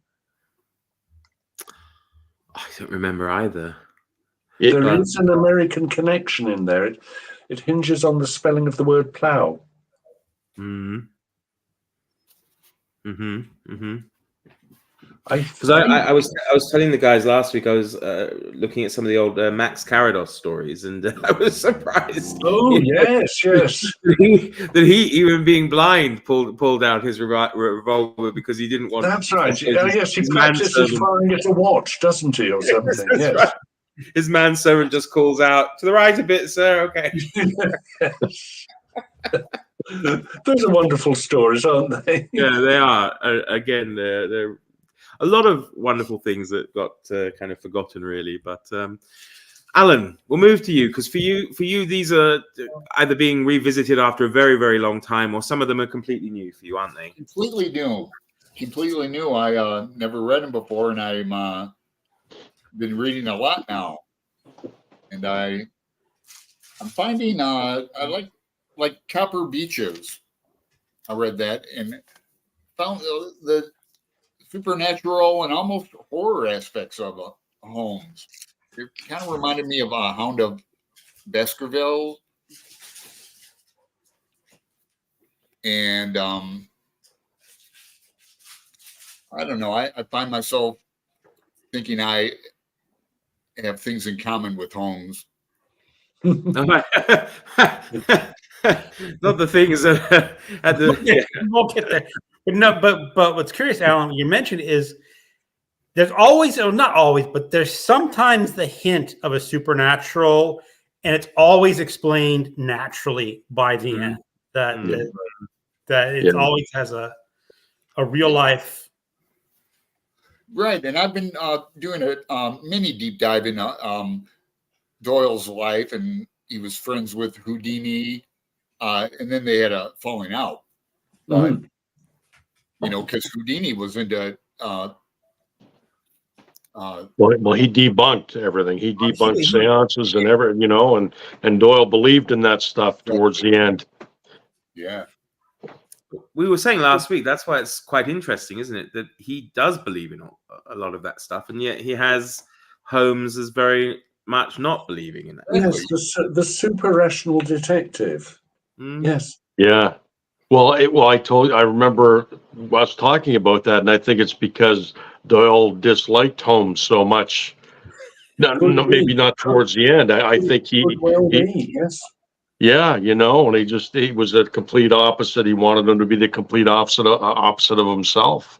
[SPEAKER 1] I don't remember either.
[SPEAKER 2] There is an American connection in there. It hinges on the spelling of the word plough.
[SPEAKER 1] Because I was telling the guys last week, I was looking at some of the old Max Carados stories, and I was surprised.
[SPEAKER 2] Oh yes.
[SPEAKER 1] that he even being blind pulled out his revolver because he didn't want.
[SPEAKER 2] That's right. Yes, he practices firing at a watch, doesn't he, or something? Yes.
[SPEAKER 1] Right. His manservant just calls out, "To the right a bit, sir." Okay.
[SPEAKER 2] Those are wonderful stories, aren't they?
[SPEAKER 1] Yeah, they are. Again, they're a lot of wonderful things that got kind of forgotten, really. But Alan, we'll move to you because for you, these are either being revisited after a very, very long time, or some of them are completely new for you, aren't they?
[SPEAKER 5] Completely new. Completely new. I never read them before, and I'm been reading a lot now. And I'm finding I like Copper Beaches. I read that and found the supernatural and almost horror aspects of Holmes. It kind of reminded me of a Hound of Baskerville, and I don't know. I find myself thinking I have things in common with Holmes.
[SPEAKER 1] Not the things that at the
[SPEAKER 3] We'll get there. But no, but what's curious, Alan, you mentioned is there's always, or not always, but there's sometimes the hint of a supernatural, and it's always explained naturally by the end. That it always has a real life.
[SPEAKER 5] Right, and I've been doing a mini deep dive in Doyle's life, and he was friends with Houdini, and then they had a falling out. But you know, because Houdini was into
[SPEAKER 4] well, he debunked everything. He debunked seances and and Doyle believed in that stuff towards the end.
[SPEAKER 5] Yeah.
[SPEAKER 1] We were saying last week, that's why it's quite interesting, isn't it? That he does believe in a lot of that stuff, and yet he has Holmes as very much not believing in that.
[SPEAKER 2] Yes, the super rational detective. Yes.
[SPEAKER 4] Yeah. Well, I remember us talking about that, and I think it's because Doyle disliked Holmes so much. No, maybe not towards the end. I think he
[SPEAKER 2] yes.
[SPEAKER 4] Yeah, and he was a complete opposite. He wanted him to be the complete opposite of himself.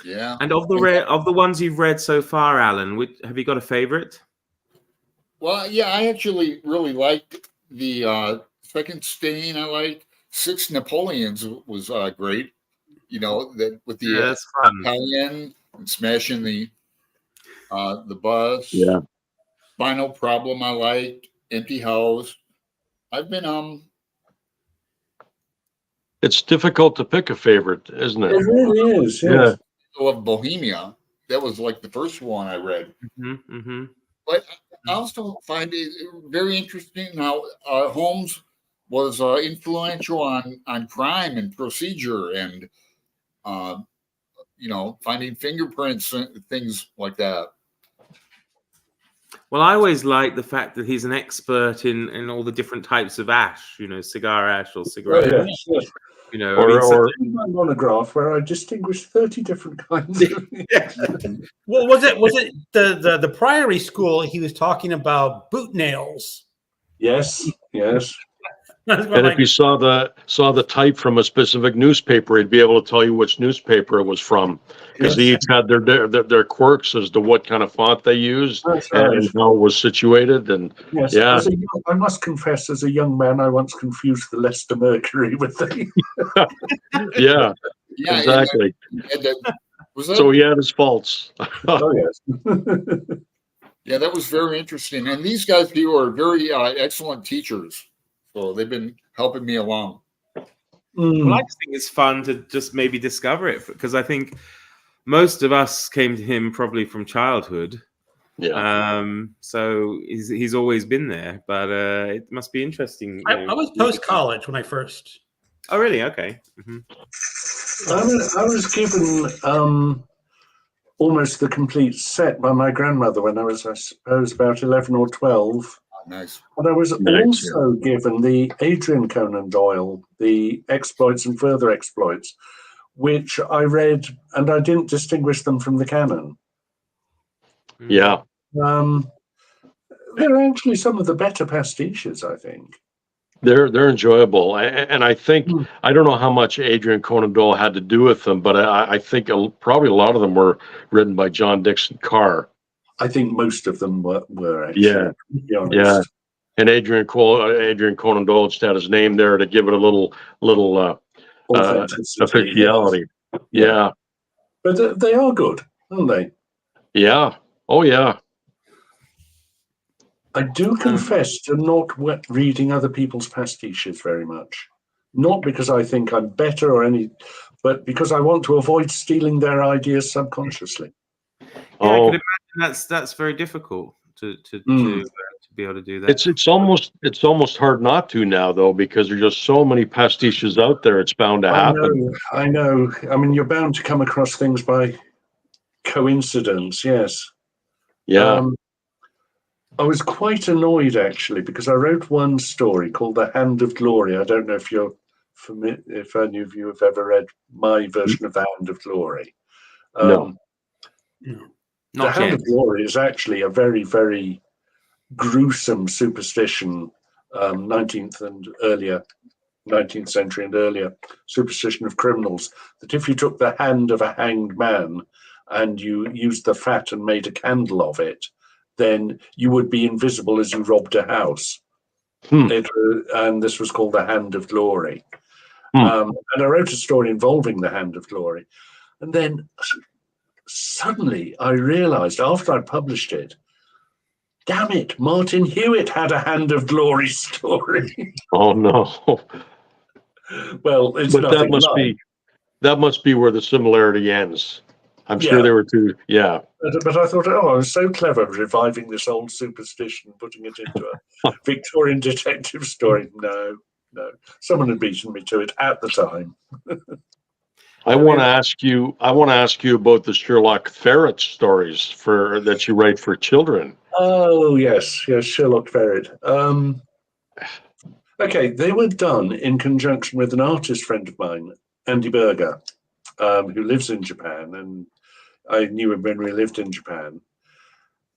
[SPEAKER 5] Yeah.
[SPEAKER 1] And of the ones you've read so far, Alan, have you got a favorite?
[SPEAKER 5] Well, yeah, I actually really liked the second Stain. I liked Six Napoleons was great. That with the Italian and smashing the bus.
[SPEAKER 4] Yeah.
[SPEAKER 5] Final Problem I liked. Empty House. I've been
[SPEAKER 4] It's difficult to pick a favorite, isn't it?
[SPEAKER 2] It really is.
[SPEAKER 4] Yeah.
[SPEAKER 5] I love Bohemia. That was like the first one I read. But I also find it very interesting how Holmes was influential on crime and procedure and finding fingerprints and things like that.
[SPEAKER 1] Well, I always like the fact that he's an expert in all the different types of ash, cigar ash or cigarette ash.
[SPEAKER 2] Yes.
[SPEAKER 1] Or
[SPEAKER 2] my monograph where I distinguished 30 different kinds of
[SPEAKER 3] Well, was it the Priory School? He was talking about boot nails.
[SPEAKER 2] Yes.
[SPEAKER 4] And if you saw the type from a specific newspaper, he'd be able to tell you which newspaper it was from, because they each had their quirks as to what kind of font they used and how it was situated. And
[SPEAKER 2] yes,
[SPEAKER 4] yeah,
[SPEAKER 2] I must confess, as a young man, I once confused the Leicester Mercury with the.
[SPEAKER 4] yeah, exactly. So he had his faults.
[SPEAKER 2] Oh yes.
[SPEAKER 5] Yeah, that was very interesting. And these guys here are very excellent teachers. So they've been helping me along.
[SPEAKER 1] Well, I just think it's fun to just maybe discover it, because I think most of us came to him probably from childhood.
[SPEAKER 4] Yeah.
[SPEAKER 1] So he's always been there, but it must be interesting.
[SPEAKER 3] I was post-college when I first.
[SPEAKER 1] Oh, really? Okay.
[SPEAKER 2] I was given almost the complete set by my grandmother when I was, I suppose, about 11 or 12.
[SPEAKER 5] Nice.
[SPEAKER 2] And I was also given the Adrian Conan Doyle, the Exploits and Further Exploits, which I read, and I didn't distinguish them from the canon.
[SPEAKER 4] Yeah.
[SPEAKER 2] They're actually some of the better pastiches, I think.
[SPEAKER 4] They're enjoyable, and I think I don't know how much Adrian Conan Doyle had to do with them, but I think probably a lot of them were written by John Dixon Carr.
[SPEAKER 2] I think most of them were actually.
[SPEAKER 4] Yeah. And Adrian Conan Doyle just had his name there to give it a little officiality. Yeah.
[SPEAKER 2] But they are good, aren't they?
[SPEAKER 4] Yeah. Oh yeah.
[SPEAKER 2] I do confess to not reading other people's pastiches very much. Not because I think I'm better or but because I want to avoid stealing their ideas subconsciously.
[SPEAKER 1] Yeah, I
[SPEAKER 4] Oh,
[SPEAKER 1] could imagine that's very difficult to be able to do that.
[SPEAKER 4] it's almost hard not to now though, because there's just so many pastiches out there. It's bound to happen.
[SPEAKER 2] I know. I mean, you're bound to come across things by coincidence. Yes.
[SPEAKER 4] Yeah.
[SPEAKER 2] I was quite annoyed actually because I wrote one story called "The Hand of Glory." I don't know if you're familiar, if any of you have ever read my version of "The Hand of Glory."
[SPEAKER 4] No.
[SPEAKER 2] The Hand of Glory is actually a very, very gruesome superstition, 19th and earlier, 19th century and earlier superstition of criminals, that if you took the hand of a hanged man and you used the fat and made a candle of it, then you would be invisible as you robbed a house. And this was called the Hand of Glory. And I wrote a story involving the Hand of Glory. And then suddenly I realized after I published it, damn it, Martin Hewitt had a Hand of Glory story.
[SPEAKER 4] Oh no.
[SPEAKER 2] Well, it's
[SPEAKER 4] But
[SPEAKER 2] nothing like.
[SPEAKER 4] that must be where the similarity ends. I'm sure there were two. Yeah.
[SPEAKER 2] But I thought, I was so clever reviving this old superstition, putting it into a Victorian detective story. No. Someone had beaten me to it at the time.
[SPEAKER 4] I want to ask you about the Sherlock ferret stories that you write for children.
[SPEAKER 2] Oh yes, Sherlock Ferret. Okay, they were done in conjunction with an artist friend of mine, Andy Berger, who lives in Japan, and I knew him when we lived in Japan.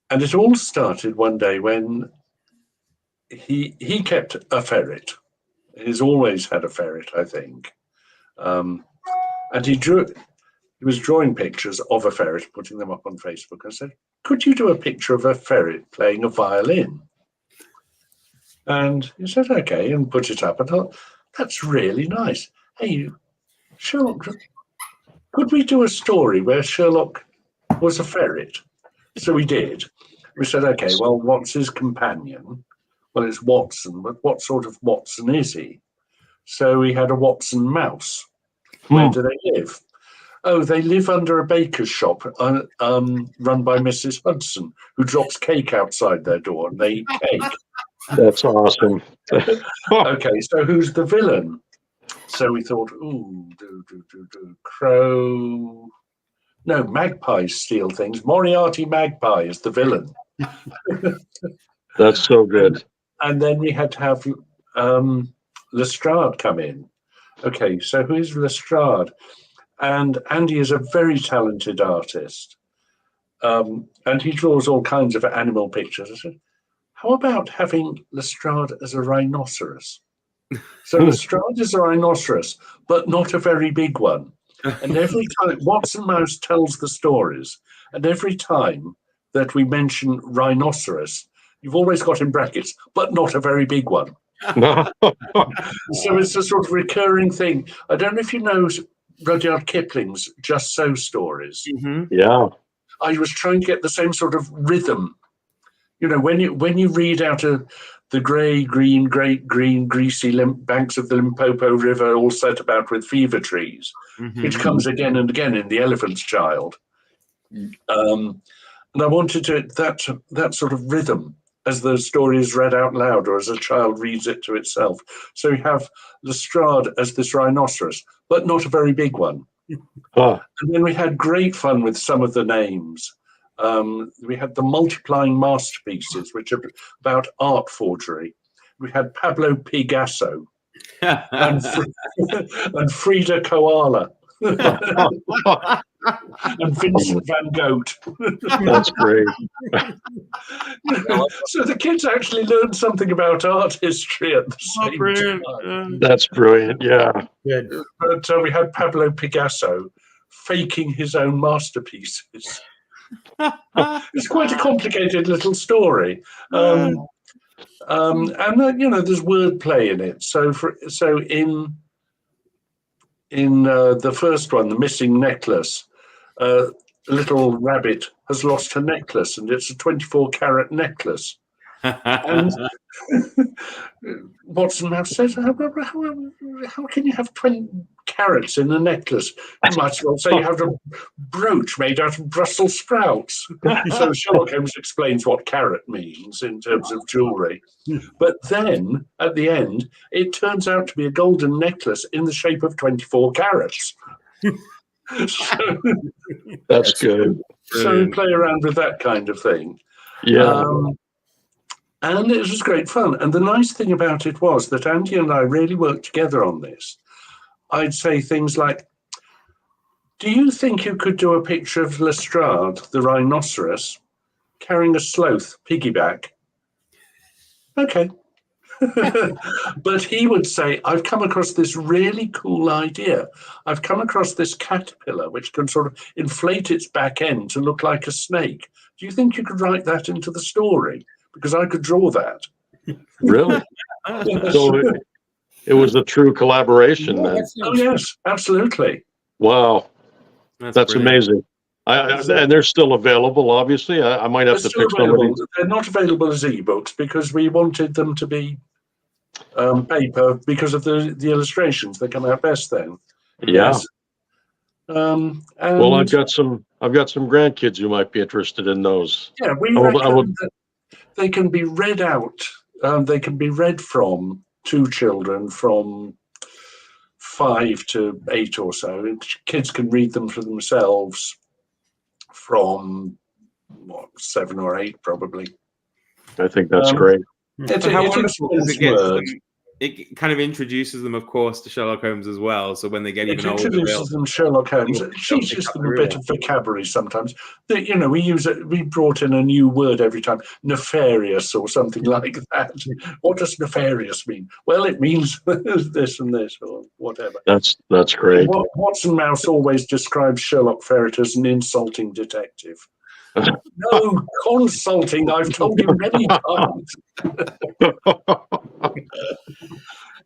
[SPEAKER 2] And it all started one day when he kept a ferret. He's always had a ferret, I think. And he was drawing pictures of a ferret, putting them up on Facebook. I said, could you do a picture of a ferret playing a violin? And he said, okay, and put it up. I thought, that's really nice. Hey, Sherlock, could we do a story where Sherlock was a ferret? So we did. We said, okay, well, what's his companion? Well, it's Watson, but what sort of Watson is he? So we had a Watson mouse. Where do they live? Oh, they live under a baker's shop run by Mrs. Hudson, who drops cake outside their door, and they eat cake.
[SPEAKER 4] That's awesome.
[SPEAKER 2] Okay, so who's the villain? So we thought, Crow. No, magpies steal things. Moriarty Magpie is the villain.
[SPEAKER 4] That's so good.
[SPEAKER 2] And then we had to have Lestrade come in. Okay, so who is Lestrade? And Andy is a very talented artist. And he draws all kinds of animal pictures. I said, how about having Lestrade as a rhinoceros? So Lestrade is a rhinoceros, but not a very big one. And every time Watson Mouse tells the stories, and every time that we mention rhinoceros, you've always got in brackets, but not a very big one. So it's a sort of recurring thing. I don't know if you know Rudyard Kipling's Just So stories.
[SPEAKER 1] Mm-hmm.
[SPEAKER 4] Yeah.
[SPEAKER 2] I was trying to get the same sort of rhythm. You know, when you read out of the great green, greasy banks of the Limpopo River, all set about with fever trees, which comes again and again in The Elephant's Child. And I wanted that sort of rhythm as the story is read out loud or as a child reads it to itself. So you have Lestrade as this rhinoceros, but not a very big one. And then we had great fun with some of the names. We had the multiplying masterpieces, which are about art forgery. We had Pablo Picasso and Frida Koala and Vincent van Gogh.
[SPEAKER 4] That's great.
[SPEAKER 2] So the kids actually learned something about art history at the same time.
[SPEAKER 4] That's brilliant. Yeah.
[SPEAKER 3] Good.
[SPEAKER 2] But we had Pablo Picasso faking his own masterpieces. It's quite a complicated little story, and there's wordplay in it. So in the first one, The Missing Necklace, a little rabbit has lost her necklace, and it's a 24-carat necklace. And Watson Mouse says, how can you have 20 carrots in a necklace? You might as well say you have a brooch made out of Brussels sprouts. So Sherlock Holmes explains what carrot means in terms of jewellery. But then, at the end, it turns out to be a golden necklace in the shape of 24 carrots. So,
[SPEAKER 4] That's good.
[SPEAKER 2] so we play around with that kind of thing.
[SPEAKER 4] Yeah.
[SPEAKER 2] And it was great fun. And the nice thing about it was that Andy and I really worked together on this. I'd say things like, do you think you could do a picture of Lestrade, the rhinoceros, carrying a sloth piggyback? Okay. But he would say, I've come across this really cool idea. I've come across this caterpillar which can sort of inflate its back end to look like a snake. Do you think you could write that into the story? Because I could draw that.
[SPEAKER 4] Really? So it was a true collaboration then.
[SPEAKER 2] Oh, yes, absolutely.
[SPEAKER 4] Wow. That's
[SPEAKER 1] brilliant.
[SPEAKER 4] amazing. And they're still available, obviously. I might have to pick somebody.
[SPEAKER 2] They're not available as ebooks because we wanted them to be paper because of the illustrations. They come out best then.
[SPEAKER 4] Yeah.
[SPEAKER 2] Yes. And
[SPEAKER 4] Well, I've got some grandkids who might be interested in those.
[SPEAKER 2] yeah, we reckon that they can be read out. They can be read from two children from 5 to 8 or so. And kids can read them for themselves from 7 or 8, probably.
[SPEAKER 4] I think that's great.
[SPEAKER 1] How wonderful is it gets them, it kind of introduces them, of course, to Sherlock Holmes as well. So when they get even older,
[SPEAKER 2] it introduces them to Sherlock Holmes. It teaches them a bit of vocabulary sometimes. We brought in a new word every time, nefarious or something like that. What does nefarious mean? Well, it means this and this or whatever.
[SPEAKER 4] That's great.
[SPEAKER 2] Watson Mouse always describes Sherlock Ferret as an insulting detective. No, consulting, I've told you many times.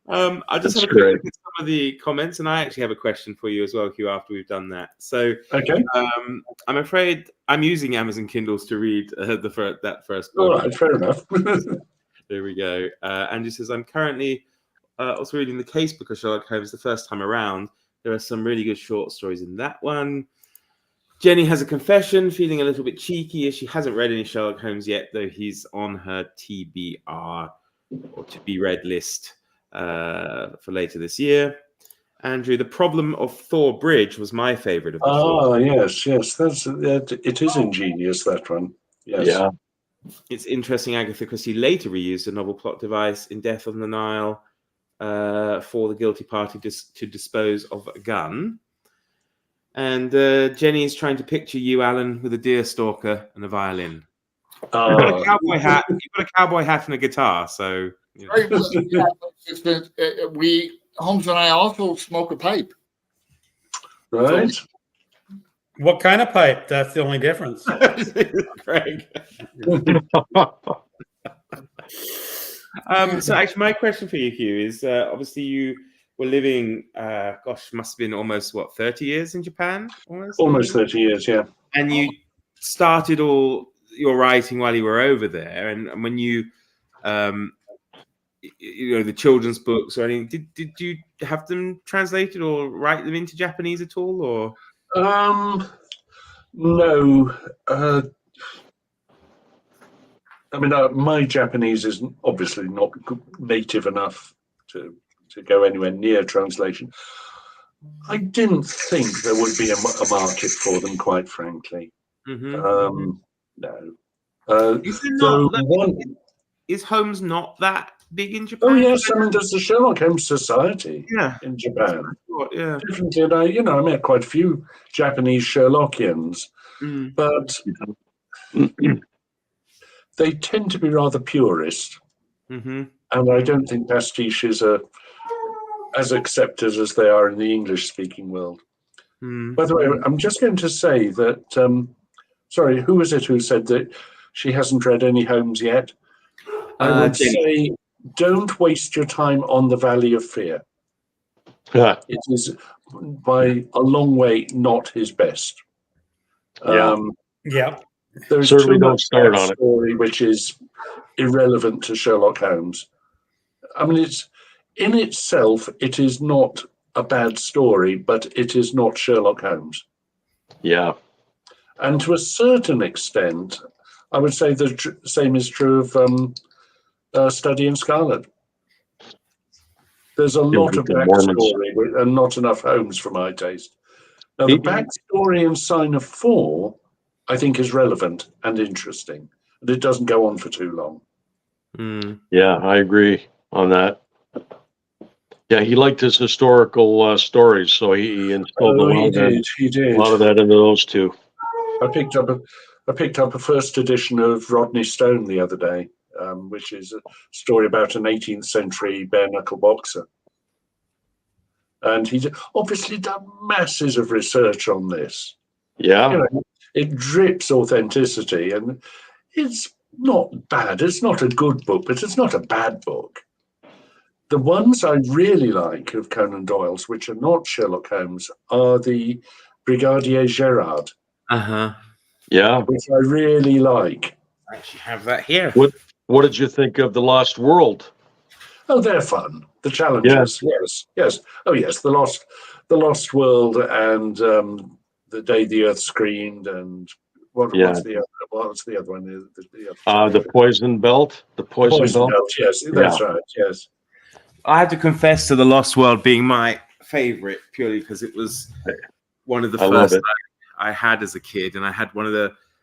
[SPEAKER 1] I'll just have a quick look at some of the comments, and I actually have a question for you as well, Hugh, after we've done that. So,
[SPEAKER 2] okay.
[SPEAKER 1] I'm afraid I'm using Amazon Kindles to read that first book.
[SPEAKER 2] All right, fair enough.
[SPEAKER 1] There we go. Andrew says, I'm currently also reading the casebook of Sherlock Holmes the first time around. There are some really good short stories in that one. Jenny has a confession, feeling a little bit cheeky as she hasn't read any Sherlock Holmes yet, though he's on her TBR or to be read list for later this year. Andrew, The Problem of Thor Bridge was my favorite of the four.
[SPEAKER 2] Yes. It is ingenious, that one. Yes.
[SPEAKER 4] Yeah.
[SPEAKER 1] It's interesting. Agatha Christie later reused a novel plot device in Death on the Nile for the guilty party to dispose of a gun. And Jenny is trying to picture you, Alan, with a deer stalker and a violin. You've got a cowboy hat. You've got a cowboy hat and a guitar. So
[SPEAKER 5] Holmes and I also smoke a pipe.
[SPEAKER 2] Right.
[SPEAKER 3] What kind of pipe? That's the only difference.
[SPEAKER 1] Craig. So actually, my question for you, Hugh, is obviously you were living, must have been almost 30 years in Japan?
[SPEAKER 2] Almost 30 years, yeah.
[SPEAKER 1] And you started all your writing while you were over there. And when you, the children's books or anything, did you have them translated or write them into Japanese at all? Or
[SPEAKER 2] no. My Japanese is obviously not native enough to go anywhere near translation. I didn't think there would be a market for them, quite frankly.
[SPEAKER 1] Mm-hmm.
[SPEAKER 2] No.
[SPEAKER 1] Is Holmes not that big in Japan?
[SPEAKER 2] Oh yes, there's the Sherlock Holmes Society in Japan.
[SPEAKER 1] Yeah.
[SPEAKER 2] Definitely, I met quite a few Japanese Sherlockians, but they tend to be rather purist, and I don't think pastiches are as accepted as they are in the English-speaking world. By the way, I'm just going to say that, sorry, who was it who said that she hasn't read any Holmes yet? I would say don't waste your time on The Valley of Fear. It is, by a long way, not his best.
[SPEAKER 3] Yeah.
[SPEAKER 2] There is
[SPEAKER 4] Certainly
[SPEAKER 2] too
[SPEAKER 4] don't
[SPEAKER 2] much
[SPEAKER 4] start on it.
[SPEAKER 2] story which is irrelevant to Sherlock Holmes. I mean, it's in itself, it is not a bad story, but it is not Sherlock Holmes.
[SPEAKER 4] Yeah.
[SPEAKER 2] And to a certain extent, I would say the same is true of Study in Scarlet. There's a lot of
[SPEAKER 4] The Mormons.
[SPEAKER 2] backstory and not enough Holmes for my taste. Now, the
[SPEAKER 4] He-
[SPEAKER 2] backstory in Sign of Four, I think, is relevant and interesting, and it doesn't go on for too long.
[SPEAKER 4] Yeah, I agree on that. Yeah, he liked his historical stories, so he instilled a lot of that into those two.
[SPEAKER 2] I picked up a first edition of Rodney Stone the other day, which is a story about an 18th century bare knuckle boxer. And he's obviously done masses of research on this.
[SPEAKER 4] Yeah.
[SPEAKER 2] You know, it drips authenticity, and it's not bad. It's not a good book, but it's not a bad book. The ones I really like of Conan Doyle's, which are not Sherlock Holmes, are the Brigadier Gerard.
[SPEAKER 4] Yeah.
[SPEAKER 2] Which I really like.
[SPEAKER 1] I actually have that here.
[SPEAKER 4] What did you think of The Lost World?
[SPEAKER 2] Oh, they're fun. The challenges, yes. Oh, yes. The Lost World, and The Day the Earth Screamed, and what's the other one?
[SPEAKER 4] The Poison Belt. The Poison Belt.
[SPEAKER 2] Yes, that's right. Yes.
[SPEAKER 1] I have to confess to The Lost World being my favorite purely because it was one of the first I had as a kid, and I had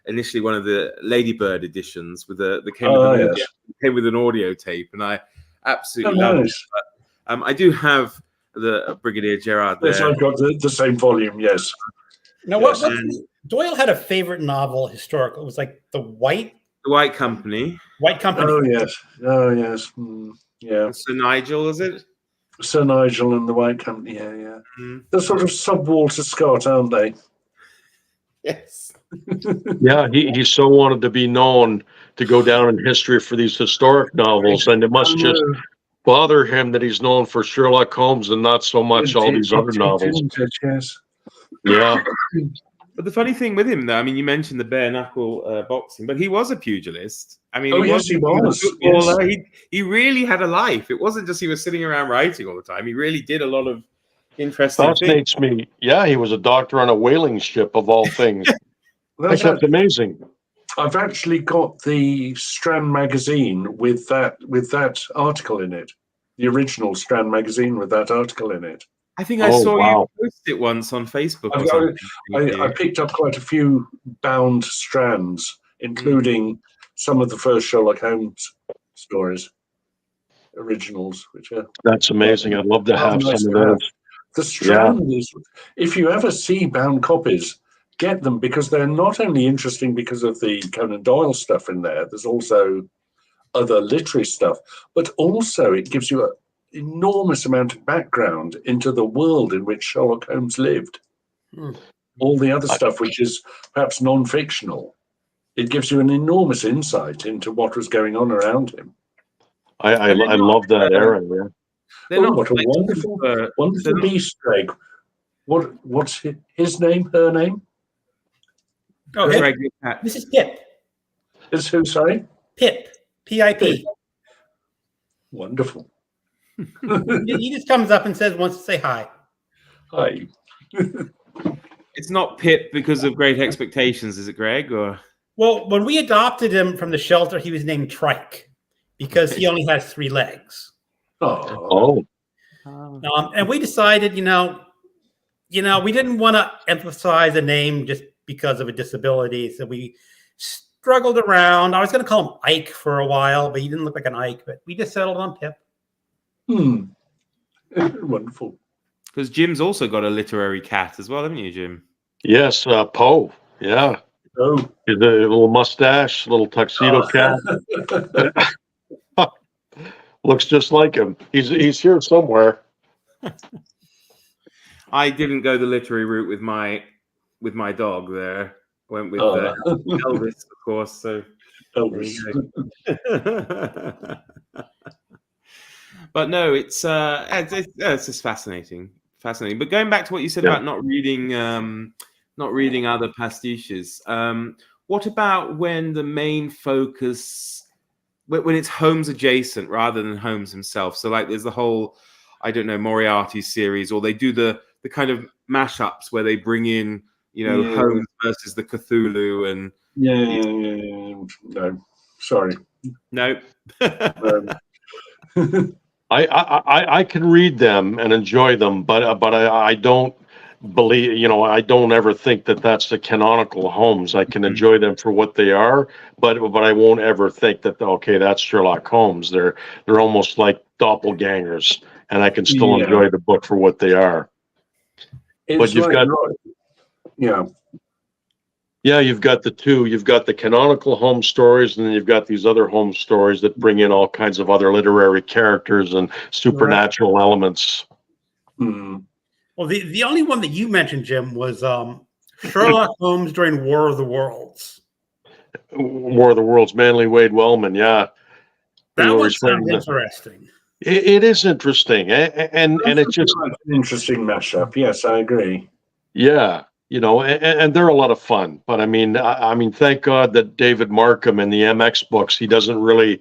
[SPEAKER 1] initially one of the Ladybird editions with came with an audio tape, and I absolutely loved it. But, I do have the Brigadier Gerard there.
[SPEAKER 2] Yes, I've got the same volume. Yes.
[SPEAKER 3] Now, Doyle had a favorite novel, historical. It was like The White Company.
[SPEAKER 2] Oh yes. Yeah.
[SPEAKER 1] Sir Nigel, was it?
[SPEAKER 2] Sir Nigel and the White Company. Yeah. They're sort of sub-Walter Scott, aren't they?
[SPEAKER 1] Yes.
[SPEAKER 4] Yeah, he so wanted to be known to go down in history for these historic novels, and it must just bother him that he's known for Sherlock Holmes and not so much all these other novels.
[SPEAKER 2] Yes.
[SPEAKER 4] Yeah.
[SPEAKER 1] But the funny thing with him, though, I mean, you mentioned the bare knuckle boxing, but he was a pugilist. I mean,
[SPEAKER 2] he was. Yes.
[SPEAKER 1] He really had a life. It wasn't just he was sitting around writing all the time. He really did a lot of interesting
[SPEAKER 4] Fascinates
[SPEAKER 1] things.
[SPEAKER 4] me. Yeah, he was a doctor on a whaling ship of all things. That's amazing.
[SPEAKER 2] I've actually got the Strand magazine with that article in it. The original Strand magazine with that article in it.
[SPEAKER 1] I think I saw you post it once on Facebook.
[SPEAKER 2] I picked up quite a few bound strands, including some of the first Sherlock Holmes stories, originals, which are...
[SPEAKER 4] That's amazing. I'd love to have some of those.
[SPEAKER 2] The strand is, if you ever see bound copies, get them, because they're not only interesting because of the Conan Doyle stuff in there, there's also other literary stuff, but also it gives you an enormous amount of background into the world in which Sherlock Holmes lived. All the other stuff, which is perhaps non-fictional, it gives you an enormous insight into what was going on around him.
[SPEAKER 4] I love that era. Yeah.
[SPEAKER 2] What a wonderful Easter egg. What's his name, her name?
[SPEAKER 3] Oh,
[SPEAKER 1] Greg,
[SPEAKER 3] this is Pip.
[SPEAKER 2] Is who, sorry?
[SPEAKER 3] Pip. P-I-P.
[SPEAKER 2] Wonderful.
[SPEAKER 3] He just comes up and wants to say hi.
[SPEAKER 2] Hi.
[SPEAKER 1] It's not Pip because of Great Expectations, is it, Greg? Or
[SPEAKER 3] well, when we adopted him from the shelter, he was named Trike because he only has 3 legs.
[SPEAKER 2] Oh.
[SPEAKER 3] And we decided, we didn't want to emphasize a name just because of a disability, so we struggled around. I was going to call him Ike for a while, but he didn't look like an Ike. But we just settled on Pip.
[SPEAKER 2] Wonderful.
[SPEAKER 1] because Jim's also got a literary cat as well, haven't you, Jim?
[SPEAKER 4] Yes, Poe. Yeah.
[SPEAKER 2] Oh,
[SPEAKER 4] The little mustache, little tuxedo cat. Looks just like him. He's here somewhere.
[SPEAKER 1] I didn't go the literary route with my dog there. Went with Elvis, of course. So
[SPEAKER 2] Elvis.
[SPEAKER 1] But no, it's just fascinating. But going back to what you said about not reading other pastiches, what about when the main focus, when it's Holmes adjacent rather than Holmes himself? So like there's the whole, I don't know, Moriarty series, or they do the kind of mashups where they bring in, Holmes versus the Cthulhu and
[SPEAKER 2] no, sorry,
[SPEAKER 1] no.
[SPEAKER 4] I can read them and enjoy them, but I don't believe, I don't ever think that that's the canonical Holmes. I can enjoy them for what they are, but I won't ever think that, okay, that's Sherlock Holmes. They're almost like doppelgangers, and I can still enjoy the book for what they are.
[SPEAKER 2] But you've got
[SPEAKER 4] you've got the two. You've got the canonical Holmes stories, and then you've got these other Holmes stories that bring in all kinds of other literary characters and supernatural elements.
[SPEAKER 2] Mm.
[SPEAKER 3] Well, the only one that you mentioned, Jim, was Sherlock Holmes during War of the Worlds.
[SPEAKER 4] War of the Worlds, Manly Wade Wellman, yeah.
[SPEAKER 3] That one sounds interesting.
[SPEAKER 4] It is interesting, and it's just
[SPEAKER 2] an interesting mashup. Yes, I agree.
[SPEAKER 4] Yeah, and they're a lot of fun. But I mean, thank God that David Markham in the MX books, he doesn't really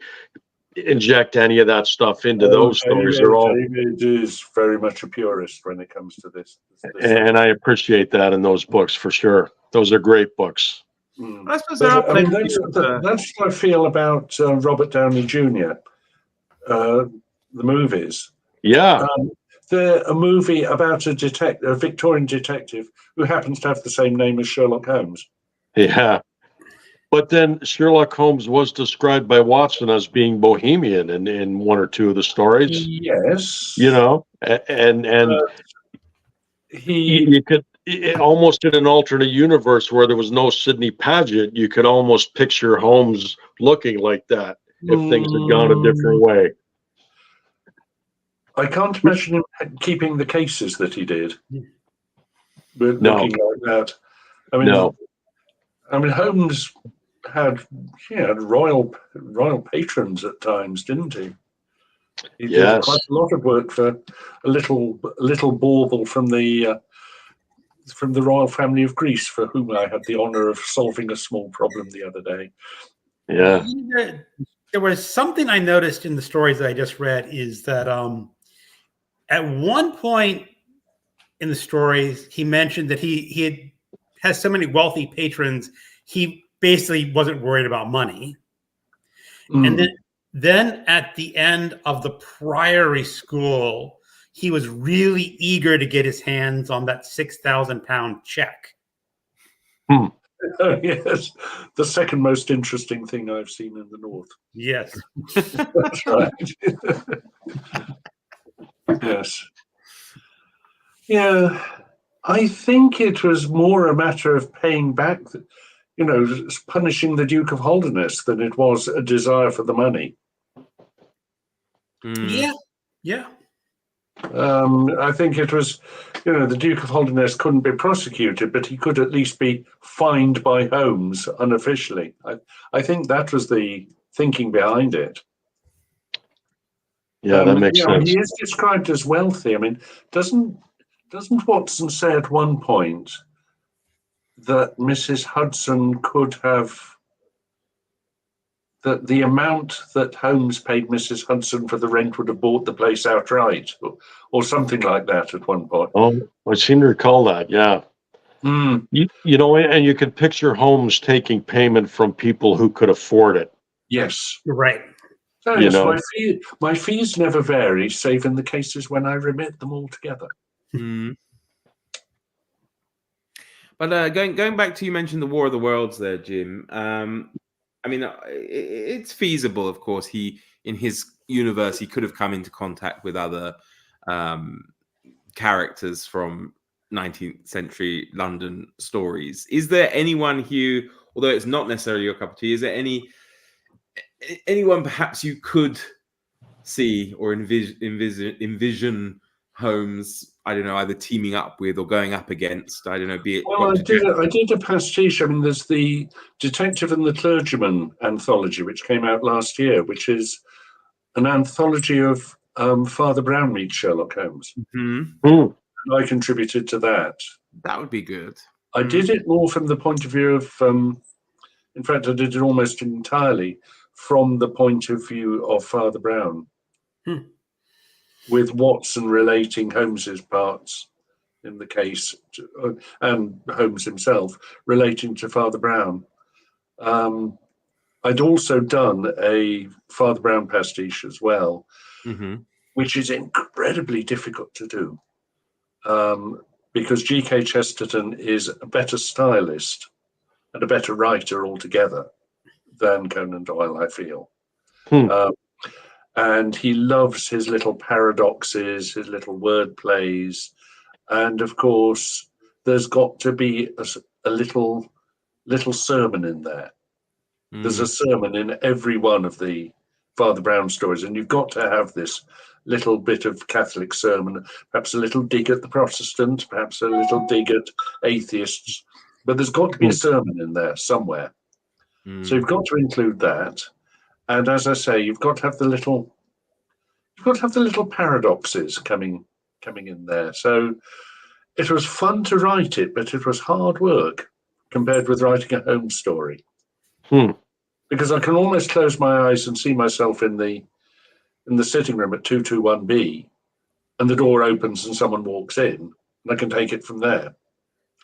[SPEAKER 4] inject any of that stuff into those stories. They're all.
[SPEAKER 2] David is very much a purist when it comes to this.
[SPEAKER 4] And I appreciate that in those books for sure. Those are great books.
[SPEAKER 2] Mm.
[SPEAKER 1] I suppose there are plenty
[SPEAKER 2] that's what I feel about Robert Downey Jr. The movies.
[SPEAKER 4] Yeah.
[SPEAKER 2] They're a movie about a Victorian detective who happens to have the same name as Sherlock Holmes.
[SPEAKER 4] Yeah. But then Sherlock Holmes was described by Watson as being bohemian in one or two of the stories.
[SPEAKER 2] Yes.
[SPEAKER 4] And you could almost in an alternate universe where there was no Sidney Paget, you could almost picture Holmes looking like that if things had gone a different way.
[SPEAKER 2] I can't imagine him keeping the cases that he did. But looking like that. I mean, Holmes had royal patrons at times, didn't he? He did quite a lot of work for a little bauble from the royal family of Greece, for whom I had the honor of solving a small problem the other day.
[SPEAKER 4] Yeah.
[SPEAKER 3] There was something I noticed in the stories that I just read is that at one point in the stories, he mentioned that he has so many wealthy patrons, he basically wasn't worried about money. And then at the end of the Priory School, he was really eager to get his hands on that £6,000 check.
[SPEAKER 2] Yes, the second most interesting thing I've seen in the North.
[SPEAKER 3] Yes.
[SPEAKER 2] That's right. Yes. Yeah, I think it was more a matter of paying back, punishing the Duke of Holderness than it was a desire for the money.
[SPEAKER 3] Yeah.
[SPEAKER 2] I think it was, the Duke of Holderness couldn't be prosecuted, but he could at least be fined by Holmes unofficially. I think that was the thinking behind it.
[SPEAKER 4] Yeah, that makes sense.
[SPEAKER 2] He is described as wealthy. I mean, doesn't Watson say at one point that Mrs. Hudson could have, that the amount that Holmes paid Mrs. Hudson for the rent would have bought the place outright, or something like that at one point?
[SPEAKER 4] Oh, I seem to recall that, yeah. And you could picture Holmes taking payment from people who could afford it.
[SPEAKER 2] Yes.
[SPEAKER 3] You're right.
[SPEAKER 2] So yes, my fees never vary, save in the cases when I remit them all together.
[SPEAKER 1] But going back to, you mentioned the War of the Worlds there, Jim. I mean, it's feasible, of course. He, in his universe, he could have come into contact with other characters from 19th century London stories. Is there anyone, Hugh, although it's not necessarily your cup of tea, is there anyone perhaps you could see or envision Holmes, I don't know, either teaming up with or going up against? I don't know, be it.
[SPEAKER 2] Well, I did a pastiche. I mean, there's the Detective and the Clergyman anthology, which came out last year, which is an anthology of Father Brown meets Sherlock Holmes. And I contributed to that.
[SPEAKER 1] That would be good.
[SPEAKER 2] I did it more from the point of view of In fact, I did it almost entirely from the point of view of Father Brown, with Watson relating Holmes's parts in the case, and Holmes himself relating to Father Brown. I'd also done a Father Brown pastiche as well, which is incredibly difficult to do, because G.K. Chesterton is a better stylist and a better writer altogether than Conan Doyle, I feel. And he loves his little paradoxes, his little word plays. And of course, there's got to be a little sermon in there. There's a sermon in every one of the Father Brown stories, and you've got to have this little bit of Catholic sermon, perhaps a little dig at the Protestant, perhaps a little dig at atheists, but there's got to be a sermon in there somewhere. So you've got to include that, and as I say, you've got to have the little paradoxes coming in there. So it was fun to write it, but it was hard work compared with writing a Holmes story. Because I can almost close my eyes and see myself in the sitting room at 221B, and the door opens and someone walks in, and I can take it from there.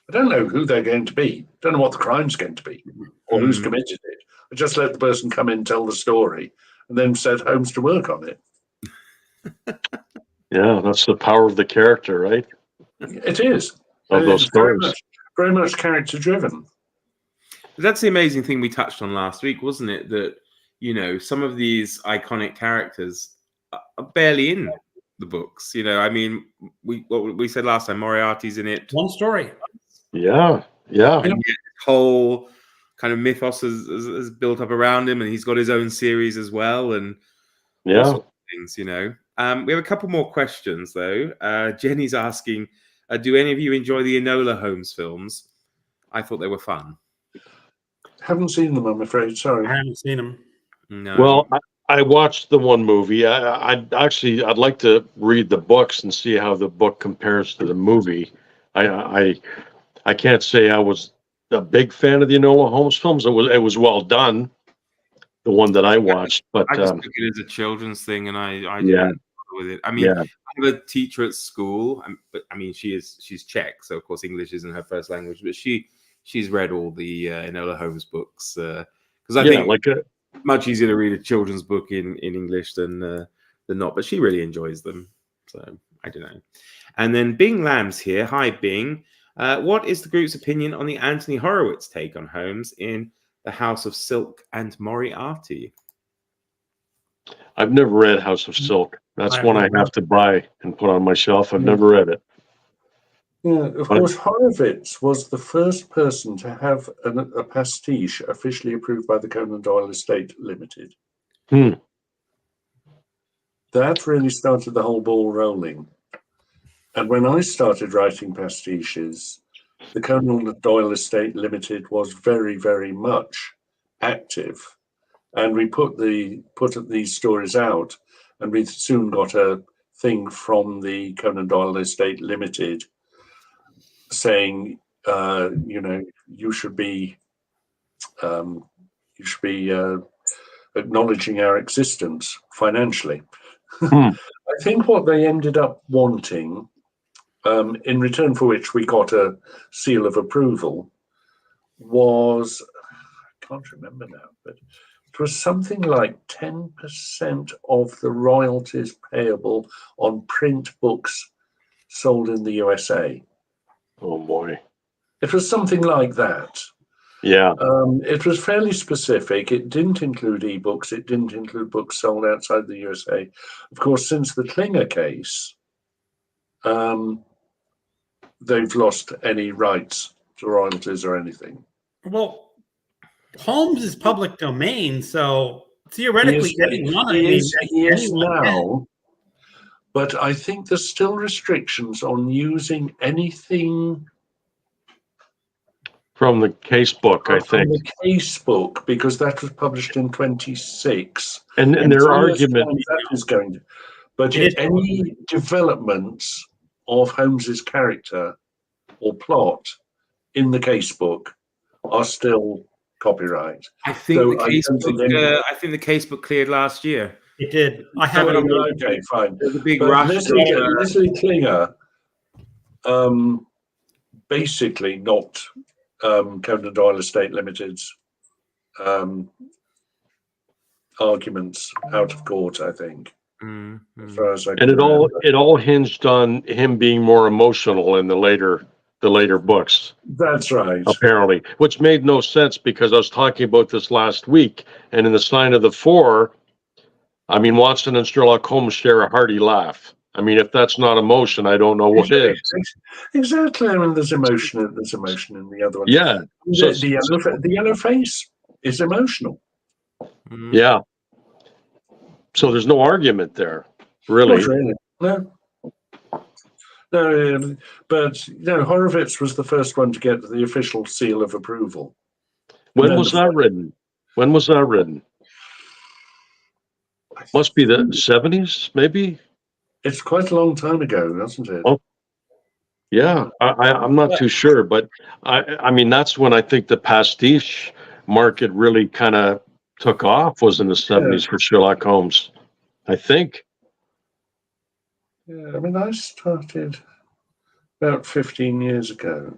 [SPEAKER 2] I don't know who they're going to be. Don't know what the crime's going to be, or who's committed it. I just let the person come in, tell the story, and then set Holmes to work on it.
[SPEAKER 4] Yeah, that's the power of the character, right?
[SPEAKER 2] It is.
[SPEAKER 4] Of those stories.
[SPEAKER 2] Very much character driven.
[SPEAKER 1] That's the amazing thing we touched on last week, wasn't it? That, you know, some of these iconic characters are barely in the books. You know, I mean, what we said last time, Moriarty's in it.
[SPEAKER 3] One story.
[SPEAKER 4] Yeah.
[SPEAKER 1] And yet this whole kind of mythos is built up around him, and he's got his own series as well, and all sorts of things, you know. We have a couple more questions, though. Jenny's asking, do any of you enjoy the Enola Holmes films? I thought they were fun.
[SPEAKER 2] Haven't seen them, I'm afraid. Sorry.
[SPEAKER 3] I haven't seen them.
[SPEAKER 1] No.
[SPEAKER 4] Well, I watched the one movie. I'd like to read the books and see how the book compares to the movie. I can't say I was a big fan of the Enola Holmes films. It was well done, the one that I watched. But
[SPEAKER 1] I just took it as a children's thing, and I didn't bother with it. I mean, I have a teacher at school, but I mean, she's Czech, so of course English isn't her first language. But she's read all the Enola Holmes books because I think much easier to read a children's book in English than not. But she really enjoys them, so I don't know. And then Bing Lamb's here. Hi, Bing. What is the group's opinion on the Anthony Horowitz take on Holmes in The House of Silk and Moriarty?
[SPEAKER 4] I've never read House of Silk. That's one I have to buy and put on my shelf. I've never read it.
[SPEAKER 2] Yeah, of course, Horowitz was the first person to have a pastiche officially approved by the Conan Doyle Estate Limited. That really started the whole ball rolling. And when I started writing pastiches, the Conan Doyle Estate Limited was very, very much active. And we put these stories out, and we soon got a thing from the Conan Doyle Estate Limited saying, you should be acknowledging our existence financially. I think what they ended up wanting, in return for which we got a seal of approval, was, I can't remember now, but it was something like 10% of the royalties payable on print books sold in the USA.
[SPEAKER 4] Oh boy.
[SPEAKER 2] It was something like that.
[SPEAKER 4] Yeah.
[SPEAKER 2] It was fairly specific. It didn't include ebooks. It didn't include books sold outside the USA. Of course, since the Klinger case, they've lost any rights to royalties or anything.
[SPEAKER 3] Well, Holmes is public domain, so theoretically,
[SPEAKER 2] he is now. But I think there's still restrictions on using anything
[SPEAKER 4] from the case book, I think.
[SPEAKER 2] From the case book, because that was published in 26.
[SPEAKER 4] And their argument
[SPEAKER 2] that is going to, but any developments of Holmes's character or plot in the case book are still copyright.
[SPEAKER 1] I think
[SPEAKER 2] So
[SPEAKER 1] the case
[SPEAKER 2] don't
[SPEAKER 1] book.
[SPEAKER 2] think any-
[SPEAKER 1] I think the case book cleared last year.
[SPEAKER 3] It did. I have it
[SPEAKER 2] Oh,
[SPEAKER 3] on the.
[SPEAKER 2] okay, fine.
[SPEAKER 1] There's a big
[SPEAKER 2] But
[SPEAKER 1] rush.
[SPEAKER 2] Leslie Klinger basically knocked Conan Doyle Estate Limited's arguments out of court, I think. As far as I can
[SPEAKER 4] And
[SPEAKER 2] remember.
[SPEAKER 4] it all hinged on him being more emotional in the later books,
[SPEAKER 2] That's right.
[SPEAKER 4] apparently, which made no sense because I was talking about this last week, and in The Sign of the Four, I mean, Watson and Sherlock Holmes share a hearty laugh. I mean, if that's not emotion, I don't know what is.
[SPEAKER 2] Exactly. I mean, there's emotion in the other one.
[SPEAKER 4] Yeah.
[SPEAKER 2] The yellow face is emotional.
[SPEAKER 4] Yeah. So there's no argument there, really.
[SPEAKER 2] Not really. No. No, but Horowitz was the first one to get the official seal of approval.
[SPEAKER 4] When was that written? Must be the 70s, maybe.
[SPEAKER 2] It's quite a long time ago, isn't it?
[SPEAKER 4] Oh, yeah. I'm not too sure, but I mean, that's when I think the pastiche market really kind of took off, was in the 70s for Sherlock Holmes, I think.
[SPEAKER 2] Yeah, I mean, I started about 15 years ago.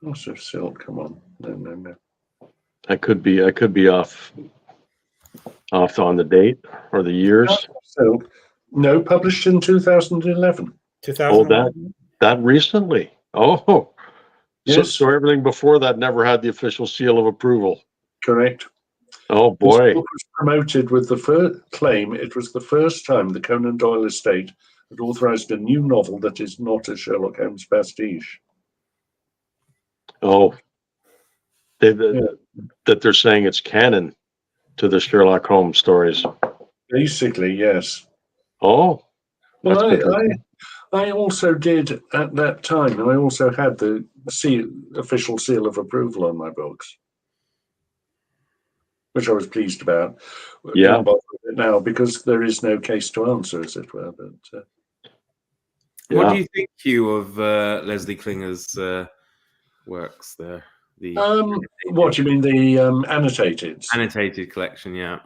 [SPEAKER 2] Also, Silk, come on. No.
[SPEAKER 4] I could be off on the date or the years.
[SPEAKER 2] Silk, no, published in 2011.
[SPEAKER 3] 2011.
[SPEAKER 4] That recently. Oh,
[SPEAKER 2] Yes.
[SPEAKER 4] So everything before that never had the official seal of approval.
[SPEAKER 2] Correct.
[SPEAKER 4] Oh boy.
[SPEAKER 2] This book was promoted with the first claim it was the first time the Conan Doyle estate had authorized a new novel that is not a Sherlock Holmes pastiche.
[SPEAKER 4] Oh, that they're saying it's canon to the Sherlock Holmes stories.
[SPEAKER 2] Basically, yes.
[SPEAKER 4] Oh,
[SPEAKER 2] Well, I also did at that time, and I also had the official seal of approval on my books, which I was pleased about.
[SPEAKER 4] Yeah.
[SPEAKER 2] Don't bother with it now because there is no case to answer, as it were. But
[SPEAKER 1] What do you think, Hugh, of Leslie Klinger's works there?
[SPEAKER 2] What do you mean, the annotated?
[SPEAKER 1] Annotated collection, yeah.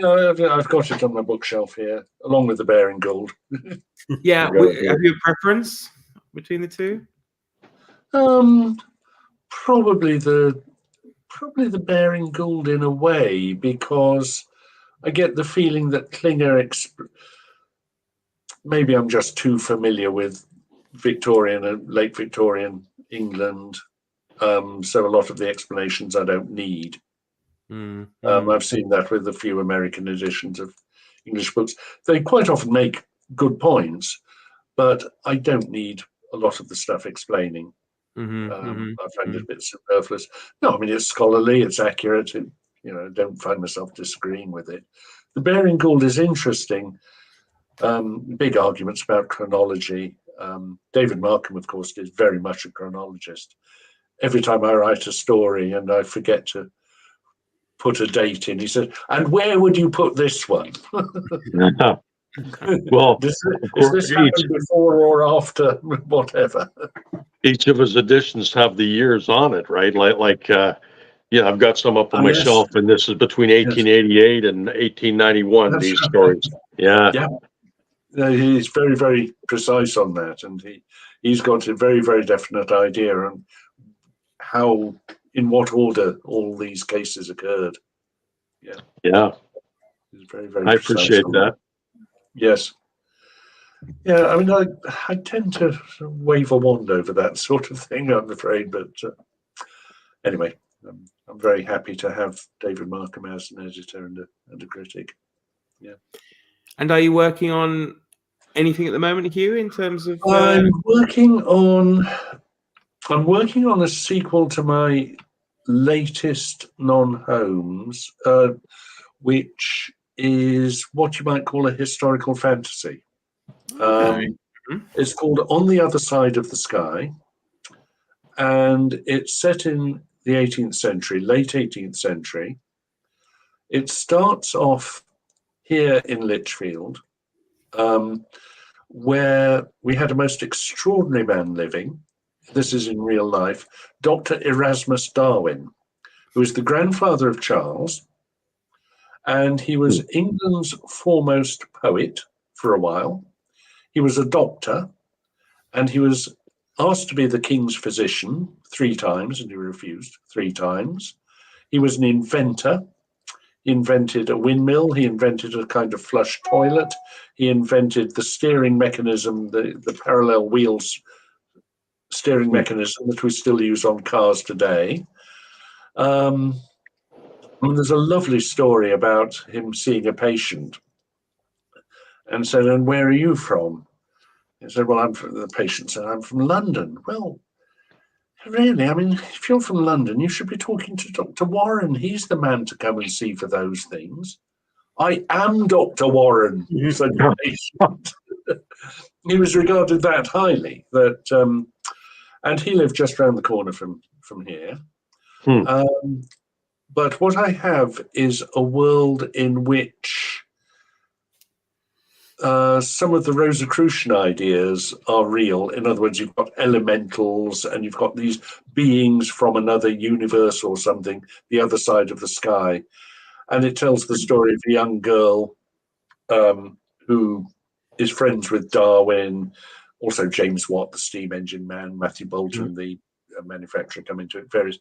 [SPEAKER 2] I've got it on my bookshelf here, along with the Bear in Gold.
[SPEAKER 1] Yeah, have you a preference between the two?
[SPEAKER 2] Probably the Bear in Gold in a way, because I get the feeling that Klinger maybe I'm just too familiar with Victorian and late Victorian England, so a lot of the explanations I don't need. I've seen that with a few American editions of English books. They quite often make good points, but I don't need a lot of the stuff explaining. I find it a bit superfluous. No, I mean, it's scholarly, it's accurate. I don't find myself disagreeing with it. The Bear in Gold is interesting. Big arguments about chronology. David Markham, of course, is very much a chronologist. Every time I write a story and I forget to put a date in, he said, "And where would you put this one?"
[SPEAKER 4] Well,
[SPEAKER 2] is this happened before or after? Whatever.
[SPEAKER 4] Each of his editions have the years on it, right? I've got some up on my shelf, and this is between 1888 and 1891. These stories, yeah.
[SPEAKER 2] He's very, very precise on that, and he's got a very, very definite idea on how, in what order, all these cases occurred.
[SPEAKER 4] Yeah.
[SPEAKER 2] He's very, very.
[SPEAKER 4] I appreciate that.
[SPEAKER 2] Yes. Yeah, I mean, I tend to wave a wand over that sort of thing, I'm afraid, but anyway, I'm very happy to have David Markham as an editor and a critic. Yeah.
[SPEAKER 1] And are you working on anything at the moment, Hugh, in terms of?
[SPEAKER 2] I'm working on a sequel to my latest non-Holmes, which is what you might call a historical fantasy. It's called On the Other Side of the Sky, and it's set in the 18th century, late 18th century. It starts off here in Lichfield, where we had a most extraordinary man living this is in real life, Dr. Erasmus Darwin, who is the grandfather of Charles, and he was England's foremost poet for a while. He was a doctor, and he was asked to be the king's physician 3 times, and he refused 3 times. He was an inventor. He invented a windmill. He invented a kind of flush toilet. He invented the steering mechanism, the parallel wheels steering mechanism that we still use on cars today. And there's a lovely story about him seeing a patient and said, "And where are you from?" He said, "Well, the patient said, I'm from London." "Well, really? I mean, if you're from London, you should be talking to Dr. Warren. He's the man to come and see for those things." "I am Dr. Warren," said the patient. He was regarded that highly, and he lived just round the corner from here. But what I have is a world in which some of the Rosicrucian ideas are real. In other words, you've got elementals and you've got these beings from another universe or something, the other side of the sky. And it tells the story of a young girl who is friends with Darwin, also James Watt, the steam engine man, Matthew Boulton, the manufacturer, come into it.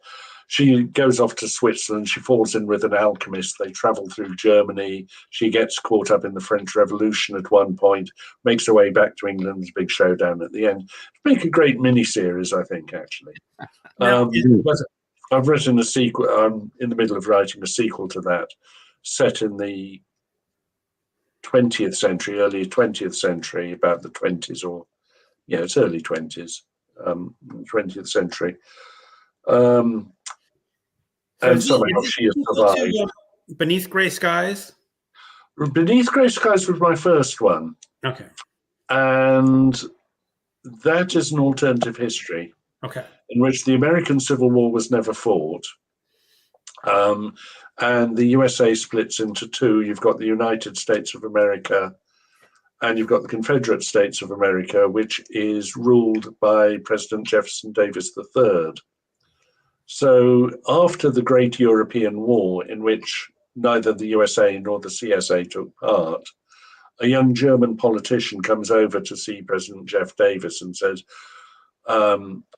[SPEAKER 2] She goes off to Switzerland. She falls in with an alchemist. They travel through Germany. She gets caught up in the French Revolution at one point, makes her way back to England. There's a big showdown at the end. Make a great mini-series, I think, actually. But I've written a sequel. I'm in the middle of writing a sequel to that, set in the 20th century, early 20th century, about the 20s, or it's early 20s, 20th century. And somehow she has survived.
[SPEAKER 3] Beneath Grey Skies?
[SPEAKER 2] Beneath Grey Skies was my first one.
[SPEAKER 3] Okay.
[SPEAKER 2] And that is an alternative history.
[SPEAKER 3] Okay.
[SPEAKER 2] In which the American Civil War was never fought. And the USA splits into 2. You've got the United States of America and you've got the Confederate States of America, which is ruled by President Jefferson Davis III. So after the Great European War, in which neither the USA nor the CSA took part, a young German politician comes over to see President Jeff Davis and says,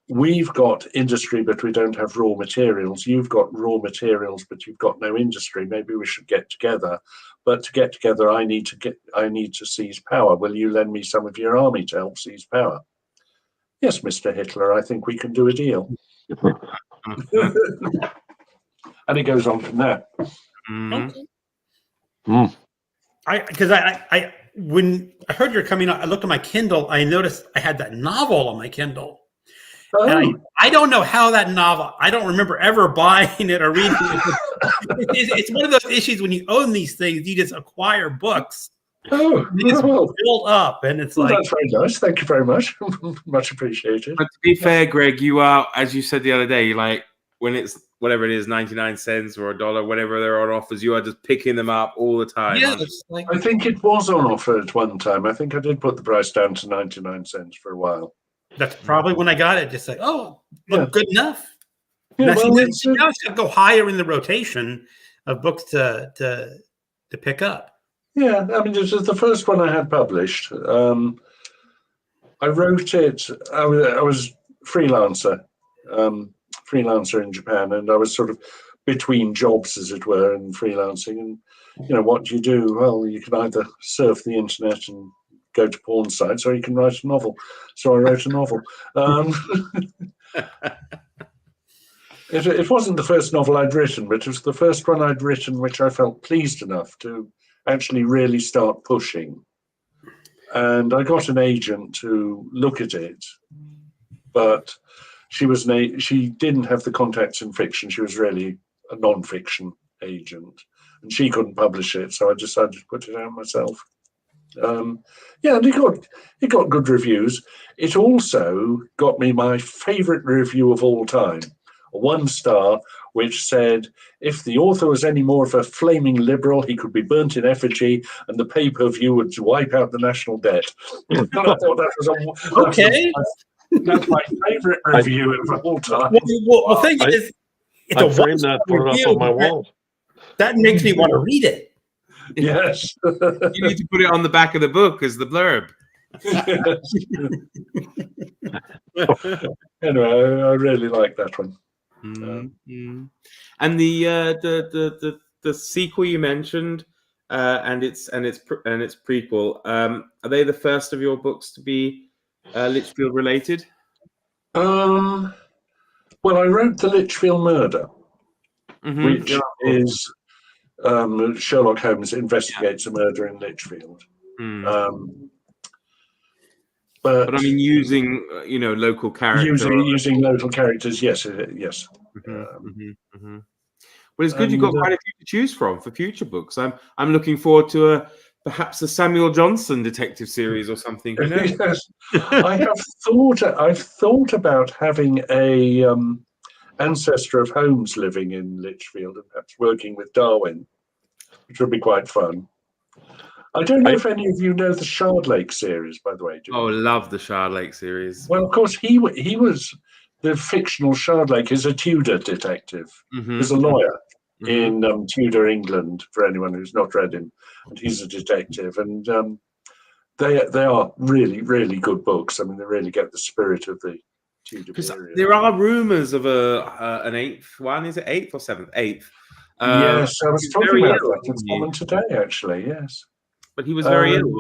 [SPEAKER 2] "We've got industry, but we don't have raw materials. You've got raw materials, but you've got no industry. Maybe we should get together. But to get together, I need to seize power. Will you lend me some of your army to help seize power?" "Yes, Mr. Hitler, I think we can do a deal." And it goes on from there.
[SPEAKER 3] Because when I heard you're coming out, I looked at my Kindle. I noticed I had that novel on my Kindle.
[SPEAKER 2] Oh.
[SPEAKER 3] And I don't know how that novel, I don't remember ever buying it or reading it. It's one of those issues when you own these things, you just acquire books. It's built up, and it's
[SPEAKER 2] that's very nice. Thank you very much. Much appreciated.
[SPEAKER 1] But to be fair, Greg, you are, as you said the other day, like when it's whatever it is, 99 cents or $1, whatever they're on offers, you are just picking them up all the time.
[SPEAKER 3] Yeah,
[SPEAKER 2] I think it was on offer at one time. I think I did put the price down to 99 cents for a while.
[SPEAKER 3] That's probably when I got it. Just like, good enough.
[SPEAKER 2] Yeah,
[SPEAKER 3] now it's going to go higher in the rotation of books to pick up.
[SPEAKER 2] Yeah, I mean, this is the first one I had published. I wrote it. I was freelancer in Japan, and I was sort of between jobs, as it were, and freelancing. And what do you do? Well, you can either surf the internet and go to porn sites, or you can write a novel. So I wrote a novel. It wasn't the first novel I'd written, but it was the first one I'd written which I felt pleased enough to actually really start pushing. And I got an agent to look at it, but she didn't have the contacts in fiction. She was really a non-fiction agent, and she couldn't publish it, so I decided to put it out myself. And it got good reviews. It also got me my favorite review of all time, a 1-star, which said, "If the author was any more of a flaming liberal, he could be burnt in effigy, and the pay-per-view would wipe out the national debt." And I thought that was That's my favourite review of all time.
[SPEAKER 3] Well, the thing is, it's
[SPEAKER 4] I
[SPEAKER 3] a
[SPEAKER 4] framed that, put it
[SPEAKER 3] review,
[SPEAKER 4] up on my wall.
[SPEAKER 3] That makes me want to read it.
[SPEAKER 2] Yes.
[SPEAKER 1] You need to put it on the back of the book as the blurb.
[SPEAKER 2] Anyway, I really like that one.
[SPEAKER 1] And the sequel you mentioned, and its prequel, are they the first of your books to be Litchfield related?
[SPEAKER 2] Well, I wrote The Litchfield Murder, which is Sherlock Holmes investigates a murder in Litchfield.
[SPEAKER 1] But I mean, using local characters.
[SPEAKER 2] Using local characters, yes, yes.
[SPEAKER 1] Well, it's good you've got quite a few to choose from for future books. I'm looking forward to perhaps a Samuel Johnson detective series or something. Who knows?
[SPEAKER 2] Yes. I've thought about having a ancestor of Holmes living in Litchfield and perhaps working with Darwin, which would be quite fun. I don't know if any of you know the Shard Lake series, by the way.
[SPEAKER 1] Love the Shard Lake series.
[SPEAKER 2] Well, of course, he was the fictional Shard Lake is a Tudor detective. He's a lawyer in Tudor England, for anyone who's not read him, and he's a detective. And they are really, really good books. I mean, they really get the spirit of the Tudor period.
[SPEAKER 1] There are rumours of an eighth one. Is it eighth or seventh? Eighth.
[SPEAKER 2] Yes, I was talking about that in someone today, actually. Yes.
[SPEAKER 1] But he was very ill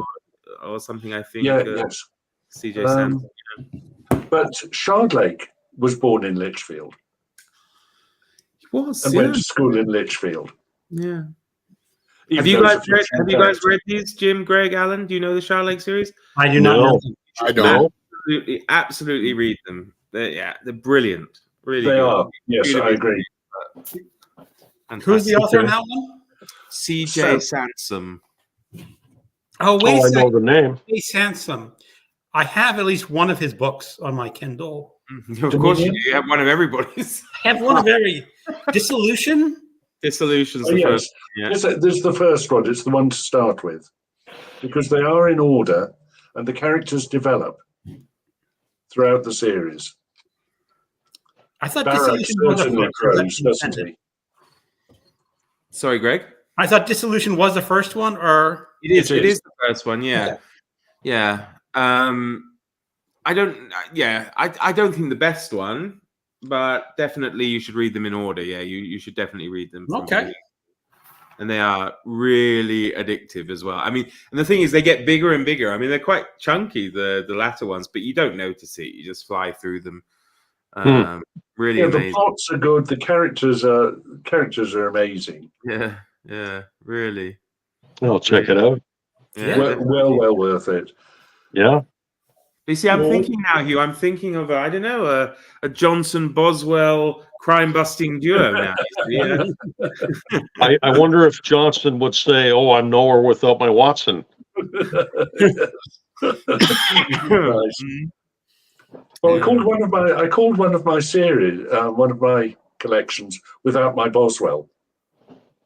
[SPEAKER 1] or something, I think.
[SPEAKER 2] Yes.
[SPEAKER 1] CJ Sands.
[SPEAKER 2] But Shard Lake was born in Litchfield.
[SPEAKER 1] He was.
[SPEAKER 2] And went to school in Litchfield.
[SPEAKER 1] Yeah. Have you guys read these, Jim, Greg, Alan? Do you know the Shard Lake series?
[SPEAKER 3] I do not know.
[SPEAKER 5] I don't.
[SPEAKER 1] Absolutely read them. They're brilliant. Really
[SPEAKER 2] they
[SPEAKER 1] good.
[SPEAKER 2] are. Yes, I agree.
[SPEAKER 3] Who's the author in that one?
[SPEAKER 1] CJ Sansom.
[SPEAKER 3] Oh, wait a second.
[SPEAKER 4] I know the name.
[SPEAKER 3] Hey, Sansom. I have at least one of his books on my Kindle.
[SPEAKER 1] Of course you do. You have one of everybody's.
[SPEAKER 3] I have one of every. Dissolution?
[SPEAKER 1] Dissolution's the first. Yeah.
[SPEAKER 2] This is the first one. It's the one to start with. Because they are in order and the characters develop throughout the series.
[SPEAKER 3] I thought
[SPEAKER 2] Barrack
[SPEAKER 3] Dissolution was the
[SPEAKER 2] certainly grows,
[SPEAKER 3] first
[SPEAKER 2] doesn't he?
[SPEAKER 1] Sorry, Greg?
[SPEAKER 3] I thought Dissolution was the first one, or
[SPEAKER 1] It is the first one, yeah. I don't think the best one, but definitely you should read them in order. Yeah, you should definitely read them.
[SPEAKER 3] Okay.
[SPEAKER 1] And they are really addictive as well. I mean, and the thing is, they get bigger and bigger. I mean, they're quite chunky, the latter ones, but you don't notice it. You just fly through them. Really amazing.
[SPEAKER 2] The plots are good. The characters are amazing.
[SPEAKER 1] Yeah, really.
[SPEAKER 4] I'll check it out.
[SPEAKER 1] Yeah,
[SPEAKER 2] well worth it.
[SPEAKER 4] Yeah.
[SPEAKER 1] You see, I'm thinking now, Hugh. I'm thinking of a Johnson Boswell crime-busting duo now. Yeah.
[SPEAKER 4] I wonder if Johnson would say, "Oh, I'm nowhere without my Watson."
[SPEAKER 2] Nice. Well, I called one of my series, one of my collections, Without My Boswell.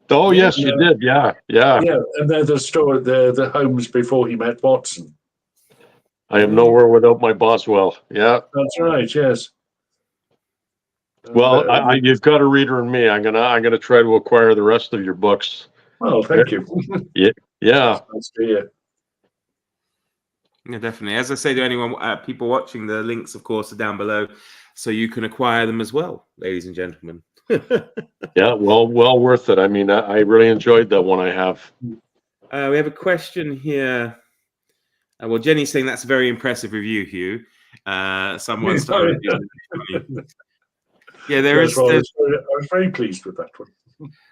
[SPEAKER 4] Oh yes, you did. Yeah.
[SPEAKER 2] And they're the story. They're the Holmes before he met Watson.
[SPEAKER 4] I am nowhere without my Boswell. Yeah,
[SPEAKER 2] that's right. Yes.
[SPEAKER 4] Well, you've got a reader in me. I'm gonna try to acquire the rest of your books.
[SPEAKER 2] Oh, thank you.
[SPEAKER 4] Yeah.
[SPEAKER 2] Nice to hear.
[SPEAKER 1] Yeah, definitely. As I say to anyone, people watching, the links, of course, are down below, so you can acquire them as well, ladies and gentlemen.
[SPEAKER 4] Yeah, well worth it. I mean, I really enjoyed that one. I have.
[SPEAKER 1] We have a question here. Well, Jenny's saying that's a very impressive review, Hugh. Someone started. Yeah, I
[SPEAKER 2] was very pleased with that one.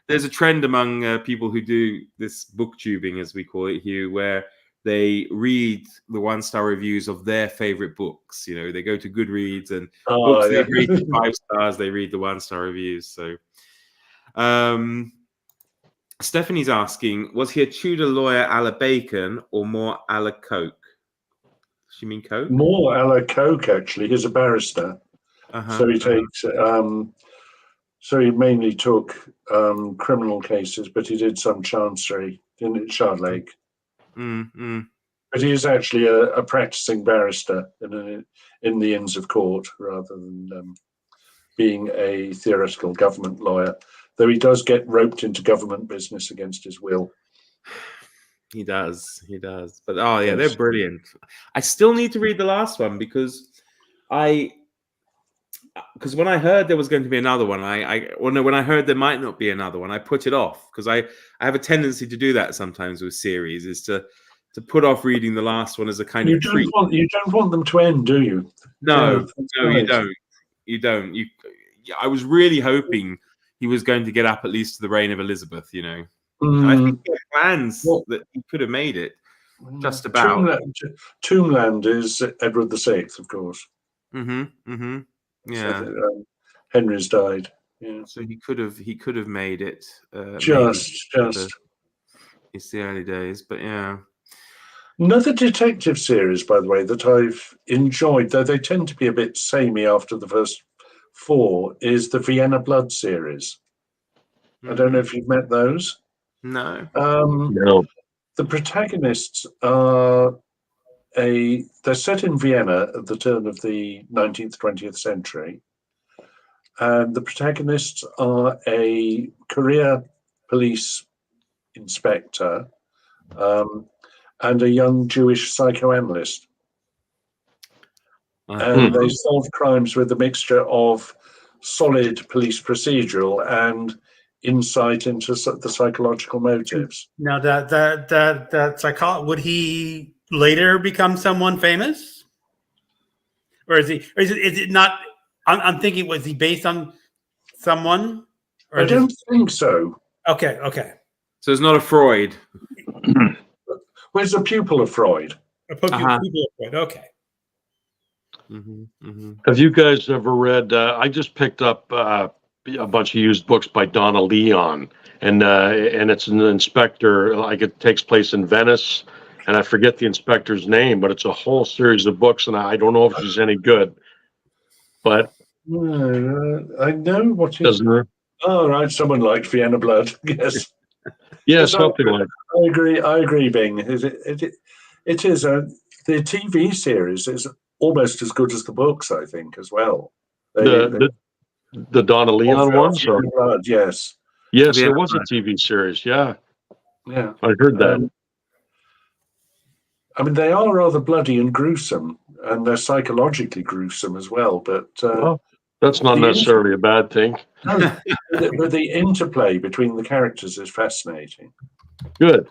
[SPEAKER 1] There's a trend among people who do this booktubing, as we call it, Hugh, where they read the one-star reviews of their favorite books. You know, they go to Goodreads and books they read 5 stars, they read the one-star reviews. So, Stephanie's asking, was he a Tudor lawyer a la Bacon or more a la Coke? Does she mean Coke?
[SPEAKER 2] More a la Coke, actually. He's a barrister. So he takes. So he mainly took criminal cases, but he did some chancery in Shard Lake. But he is actually a practicing barrister in the Inns of Court rather than being a theoretical government lawyer, though he does get roped into government business against his will.
[SPEAKER 1] He does. But oh yeah, they're brilliant. I still need to read the last one because when I heard there was going to be another one, when I heard there might not be another one, I put it off because I have a tendency to do that sometimes with series, is to put off reading the last one as a kind of treat.
[SPEAKER 2] You don't want them to end, do you?
[SPEAKER 1] No, you don't. You don't. I was really hoping he was going to get up at least to the reign of Elizabeth. You know, I think he had plans that he could have made it. Just about.
[SPEAKER 2] Tombland is Edward VI, of course.
[SPEAKER 1] Yeah,
[SPEAKER 2] so Henry's died. Yeah,
[SPEAKER 1] so he could have made it.
[SPEAKER 2] Just.
[SPEAKER 1] It's the early days, but yeah.
[SPEAKER 2] Another detective series, by the way, that I've enjoyed, though they tend to be a bit samey after the first 4, is the Vienna Blood series. I don't know if you've met those.
[SPEAKER 1] No.
[SPEAKER 4] No.
[SPEAKER 2] The protagonists are they're set in Vienna at the turn of the 19th, 20th century. And the protagonists are a career police inspector and a young Jewish psychoanalyst. And they solve crimes with a mixture of solid police procedural and insight into the psychological motives.
[SPEAKER 3] Now, that would he later become someone famous, or is it not? I'm thinking, was he based on someone? Or
[SPEAKER 2] I don't think so.
[SPEAKER 3] Okay.
[SPEAKER 1] So it's not a Freud.
[SPEAKER 2] Well, it's a pupil of Freud.
[SPEAKER 3] A pupil of Freud. Okay.
[SPEAKER 4] Have you guys ever read? I just picked up a bunch of used books by Donna Leon, and it's an inspector. Like, it takes place in Venice, and I forget the inspector's name, but it's a whole series of books, and I don't know if she's any good. But
[SPEAKER 2] I know what you.
[SPEAKER 4] Doesn't her?
[SPEAKER 2] Oh, right, someone liked Vienna Blood. Yes.
[SPEAKER 4] Yeah, something like.
[SPEAKER 2] I agree, Bing. It is the TV series is almost as good as the books, I think, as well.
[SPEAKER 4] The Donna Leon ones?
[SPEAKER 2] Blood, yes.
[SPEAKER 4] Yes, there was a TV series. Yeah. I heard that.
[SPEAKER 2] I mean, they are rather bloody and gruesome, and they're psychologically gruesome as well. But
[SPEAKER 4] well, that's not necessarily a bad thing.
[SPEAKER 2] But the interplay between the characters is fascinating.
[SPEAKER 4] Good.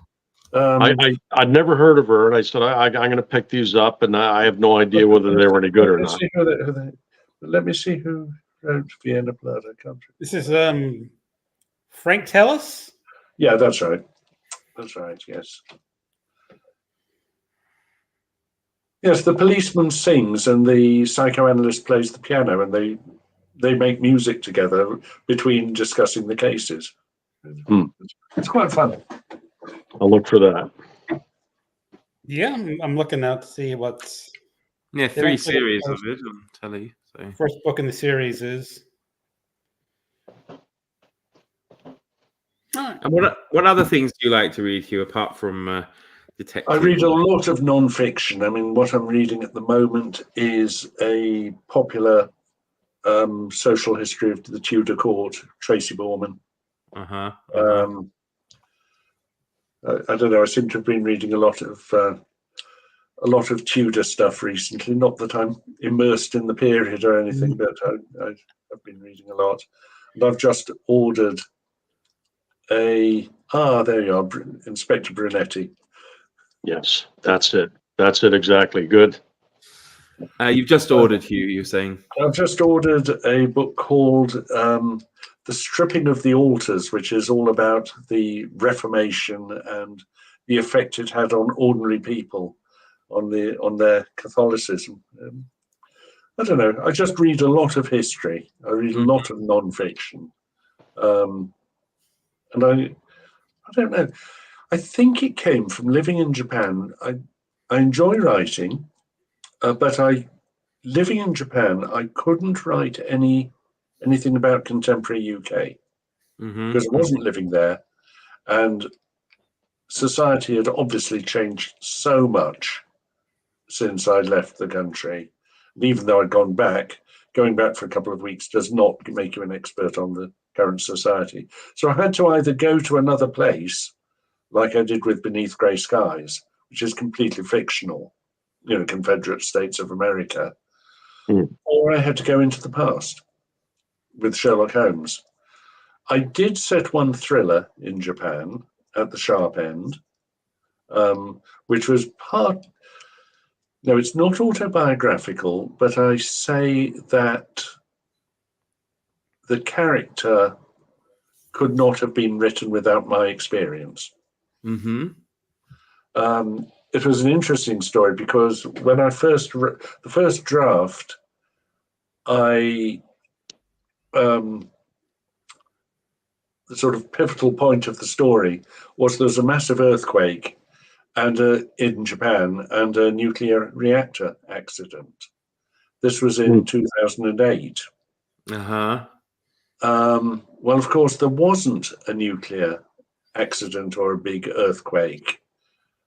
[SPEAKER 4] I'd never heard of her, and I said I'm going to pick these up, and I have no idea whether they were any good or not.
[SPEAKER 2] Let me see who wrote Vienna Blood. I can't.
[SPEAKER 3] This is Frank Tellis.
[SPEAKER 2] Yeah, that's right. That's right. Yes. Yes, the policeman sings and the psychoanalyst plays the piano, and they make music together between discussing the cases. It's quite fun.
[SPEAKER 4] I'll look for that.
[SPEAKER 3] Yeah, I'm looking now to see what's.
[SPEAKER 1] Yeah, 3 series of it on telly. So.
[SPEAKER 3] First book in the series is.
[SPEAKER 1] And what other things do you like to read, Hugh, apart from detective?
[SPEAKER 2] I read a lot of non-fiction. I mean, what I'm reading at the moment is a popular social history of the Tudor court, Tracy Borman. I don't know. I seem to have been reading a lot of Tudor stuff recently. Not that I'm immersed in the period or anything, but I've been reading a lot. And I've just ordered there you are, Inspector Brunetti.
[SPEAKER 4] Yes, that's it. That's it exactly. Good.
[SPEAKER 1] You've just ordered, Hugh, you're saying? I've
[SPEAKER 2] just ordered a book called The Stripping of the Altars, which is all about the Reformation and the effect it had on ordinary people, on their Catholicism. I don't know. I just read a lot of history. I read a lot of non-fiction. And I don't know. I think it came from living in Japan. I enjoy writing, but living in Japan, I couldn't write anything about contemporary UK because I wasn't living there. And society had obviously changed so much since I left the country. And even though I'd gone back, going back for a couple of weeks does not make you an expert on the current society. So I had to either go to another place, like I did with Beneath Grey Skies, which is completely fictional, Confederate States of America, or I had to go into the past with Sherlock Holmes. I did set one thriller in Japan at the sharp end, which was no, it's not autobiographical, but I say that the character could not have been written without my experience.
[SPEAKER 1] Mm-hmm.
[SPEAKER 2] It was an interesting story because when I the first draft, the sort of pivotal point of the story was there was a massive earthquake and in Japan and a nuclear reactor accident. This was in 2008.
[SPEAKER 1] Uh-huh.
[SPEAKER 2] Well, of course, there wasn't a nuclear accident or a big earthquake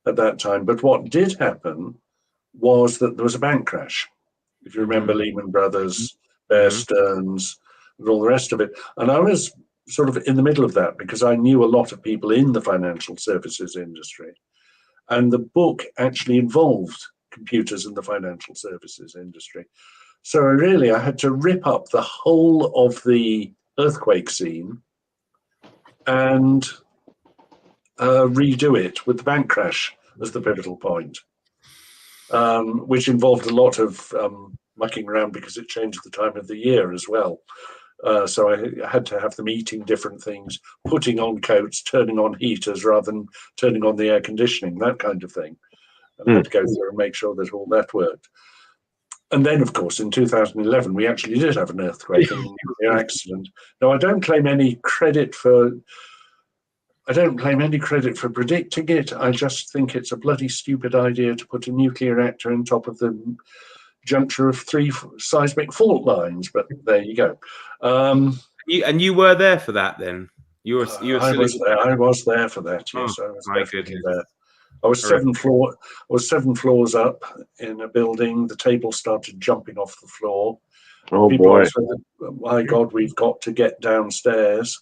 [SPEAKER 2] at that time. But what did happen was that there was a bank crash. If you remember Lehman Brothers, Bear Stearns, and all the rest of it. And I was sort of in the middle of that because I knew a lot of people in the financial services industry. And the book actually involved computers in the financial services industry. So I had to rip up the whole of the earthquake scene and redo it with the bank crash as the pivotal point, which involved a lot of mucking around because it changed the time of the year as well. So I had to have them eating different things, putting on coats, turning on heaters rather than turning on the air conditioning, that kind of thing. And I had to go through and make sure that all that worked. And then, of course, in 2011, we actually did have an earthquake and a nuclear accident. Now, I don't claim any credit for predicting it. I just think it's a bloody stupid idea to put a nuclear reactor on top of the juncture of 3 seismic fault lines. But there you go.
[SPEAKER 1] You were there for that then?
[SPEAKER 2] I was there. I was there for that. Yes, I was definitely there. I was seven floors up in a building. The table started jumping off the floor.
[SPEAKER 4] Oh,
[SPEAKER 2] People
[SPEAKER 4] boy.
[SPEAKER 2] said, my God, we've got to get downstairs.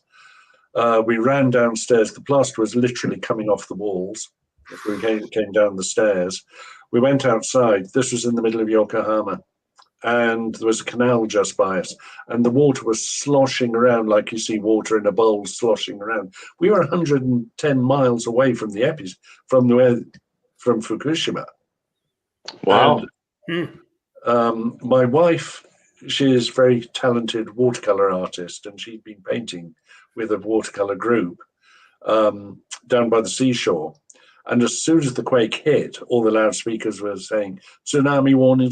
[SPEAKER 2] We ran downstairs. The plaster was literally coming off the walls as we came down the stairs. We went outside. This was in the middle of Yokohama. And there was a canal just by us. And the water was sloshing around like you see water in a bowl sloshing around. We were 110 miles away from the from Fukushima.
[SPEAKER 4] Wow.
[SPEAKER 2] And, my wife, she is a very talented watercolor artist, and she'd been painting with a watercolor group down by the seashore. And as soon as the quake hit, all the loudspeakers were saying, tsunami warning,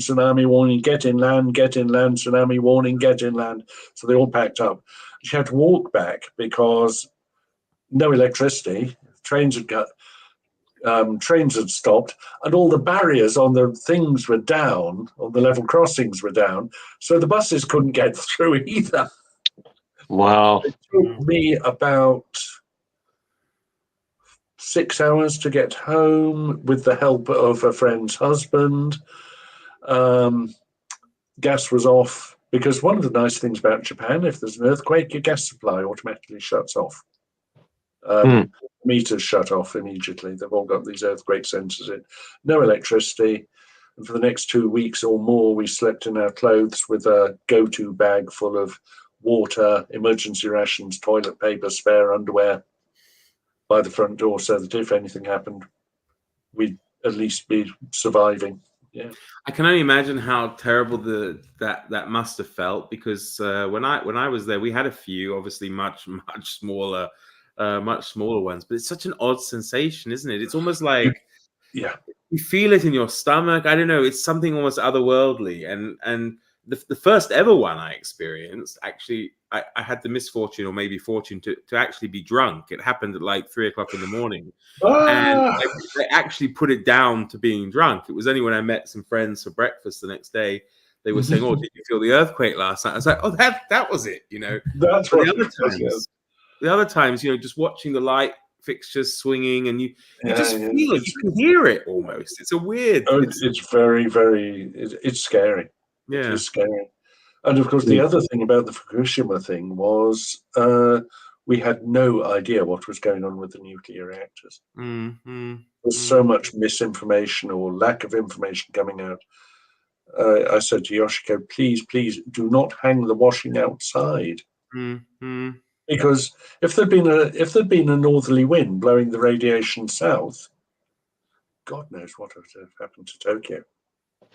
[SPEAKER 2] get inland, tsunami warning, get inland. So they all packed up. She had to walk back because no electricity, trains had stopped, and all the barriers on the things were down, on the level crossings were down, so the buses couldn't get through either.
[SPEAKER 4] Wow.
[SPEAKER 2] It took me about 6 hours to get home with the help of a friend's husband. Gas was off because one of the nice things about Japan, if there's an earthquake, your gas supply automatically shuts off. Meters shut off immediately. They've all got these earthquake sensors in. No electricity. And for the next 2 weeks or more, we slept in our clothes with a go-to bag full of water, emergency rations, toilet paper, spare underwear by the front door, so that if anything happened, we'd at least be surviving. Yeah,
[SPEAKER 1] I can only imagine how terrible that must have felt, because when I was there, we had a few, obviously much smaller ones, but it's such an odd sensation, isn't it? It's almost like you feel it in your stomach. I don't know. It's something almost otherworldly, and the first ever one I experienced, actually, I had the misfortune, or maybe fortune, to actually be drunk. It happened at like 3 o'clock in the morning. And I actually put it down to being drunk. It was only when I met some friends for breakfast the next day, they were saying, "Oh, did you feel the earthquake last night?" I was like, "Oh, that was it,"
[SPEAKER 2] That's
[SPEAKER 1] but
[SPEAKER 2] what
[SPEAKER 1] the other times, just watching the light fixtures swinging, and you
[SPEAKER 2] Yeah,
[SPEAKER 1] just
[SPEAKER 2] yeah.
[SPEAKER 1] feel it. You can hear it almost. It's a weird.
[SPEAKER 2] Oh, it's very, very. It's scary. It
[SPEAKER 1] Yeah.
[SPEAKER 2] is scary. And of course, the other thing about the Fukushima thing was we had no idea what was going on with the nuclear reactors. There's so much misinformation or lack of information coming out. I said to Yoshiko, please do not hang the washing outside. Because if there'd been a northerly wind blowing the radiation south, God knows what would have happened to Tokyo.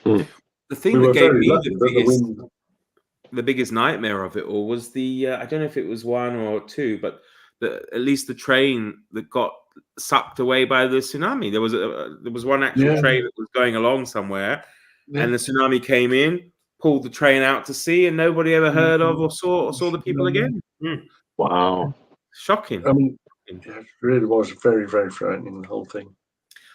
[SPEAKER 1] The thing that gave me the biggest nightmare of it all was the I don't know if it was one or two, but at least the train that got sucked away by the tsunami. There was one actual train that was going along somewhere, and the tsunami came in, pulled the train out to sea, and nobody ever heard of or saw the people again.
[SPEAKER 4] Wow.
[SPEAKER 1] Shocking.
[SPEAKER 2] I mean, it really was very, very frightening, the whole thing.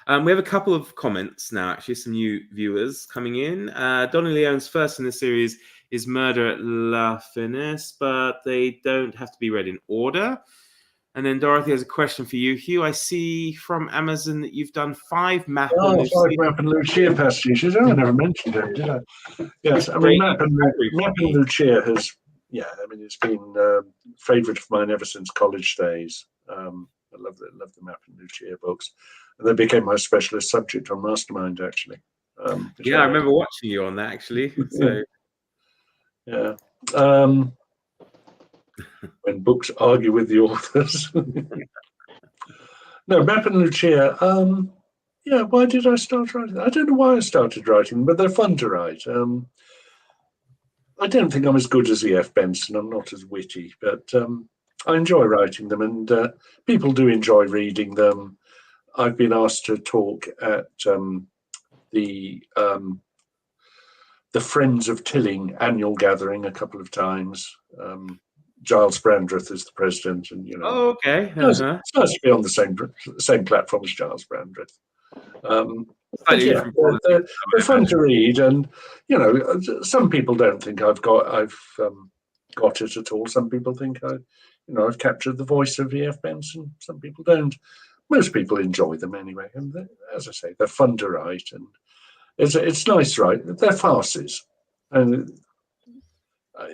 [SPEAKER 1] We have a couple of comments now, actually, some new viewers coming in. Donny Leone's first in the series is Murder at La Fenice, but they don't have to be read in order. And then Dorothy has a question for you, Hugh. I see from Amazon that you've done 5 Map and Lucia.
[SPEAKER 2] 5 Map and Lucia pastiches. Oh, I never mentioned it, did I? Yes, I mean, Map and Lucia has, it's been a favourite of mine ever since college days. I love the Map and Lucia books. And they became my specialist subject on Mastermind, actually.
[SPEAKER 1] I remember watching you on that, actually. So.
[SPEAKER 2] Yeah. When books argue with the authors. No, Map and Lucia, why did I start writing? I don't know why I started writing, but they're fun to write. I don't think I'm as good as E.F. Benson. I'm not as witty, but I enjoy writing them, and people do enjoy reading them. I've been asked to talk at the Friends of Tilling annual gathering a couple of times. Giles Brandreth is the president, and
[SPEAKER 1] Oh, okay.
[SPEAKER 2] It's nice to be on the same platform as Giles Brandreth. They're fun to read, and some people don't think I've got it at all. Some people think I've captured the voice of E.F. Benson. Some people don't. Most people enjoy them anyway, and as I say, they're fun to write, and it's nice to write. They're farces, and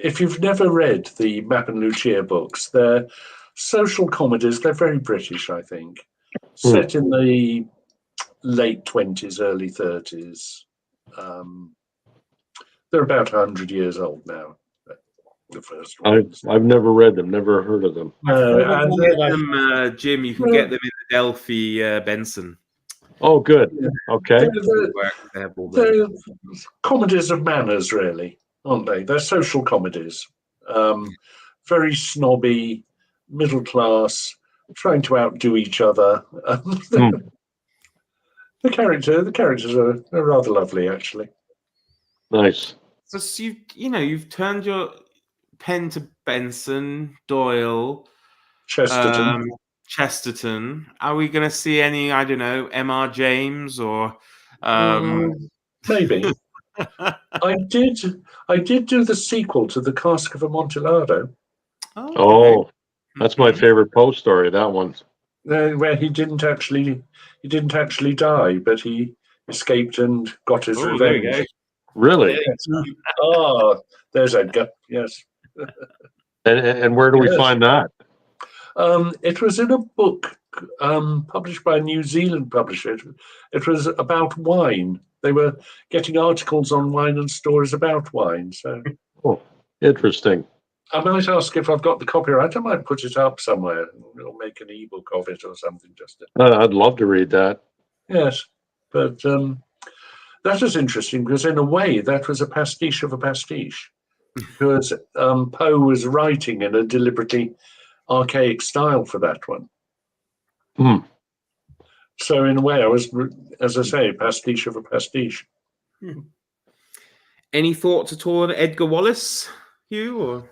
[SPEAKER 2] if you've never read the Map and Lucia books, they're social comedies. They're very British, I think, set in the late 20s, early 30s. They're about 100 years old now. The first ones.
[SPEAKER 4] I've never read them, never heard of them.
[SPEAKER 1] Jim, you can get them in the Delphi Benson.
[SPEAKER 4] Oh, good. Okay.
[SPEAKER 2] They're comedies of manners, really, aren't they? They're social comedies. Very snobby, middle class, trying to outdo each other. The characters are rather lovely, actually.
[SPEAKER 4] Nice.
[SPEAKER 1] So you've turned your pen to Benson, Doyle, Chesterton. Are we going to see any, I don't know, M.R. James or
[SPEAKER 2] maybe? I did do the sequel to The Cask of Amontillado.
[SPEAKER 4] Oh, that's my favorite Poe story. That one,
[SPEAKER 2] where he didn't actually die, but he escaped and got his revenge.
[SPEAKER 1] There you go.
[SPEAKER 4] Really?
[SPEAKER 2] Yes. Oh, there's Edgar. Yes.
[SPEAKER 4] And where do we find that?
[SPEAKER 2] It was in a book published by a New Zealand publisher. It was about wine. They were getting articles on wine and stories about wine. So,
[SPEAKER 4] interesting.
[SPEAKER 2] I might ask if I've got the copyright. I might put it up somewhere. We'll make an ebook of it or something.
[SPEAKER 4] I'd love to read that.
[SPEAKER 2] Yes, but that was interesting because in a way that was a pastiche of a pastiche. Because Poe was writing in a deliberately archaic style for that one. So in a way, I was, as I say, pastiche of a pastiche.
[SPEAKER 1] Any thoughts at all on Edgar Wallace, Hugh? Or?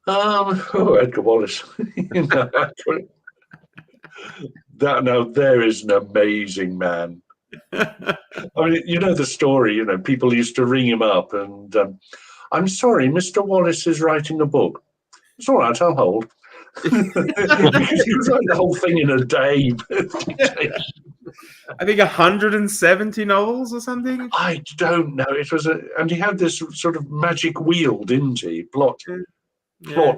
[SPEAKER 2] Edgar Wallace. There is an amazing man. I mean, the story. People used to ring him up and. I'm sorry, Mr. Wallace is writing a book. It's all right, I'll hold. Because he was writing the whole thing in a day.
[SPEAKER 1] I think 170 novels or something.
[SPEAKER 2] I don't know. It was and he had this sort of magic wheel, didn't he? Plot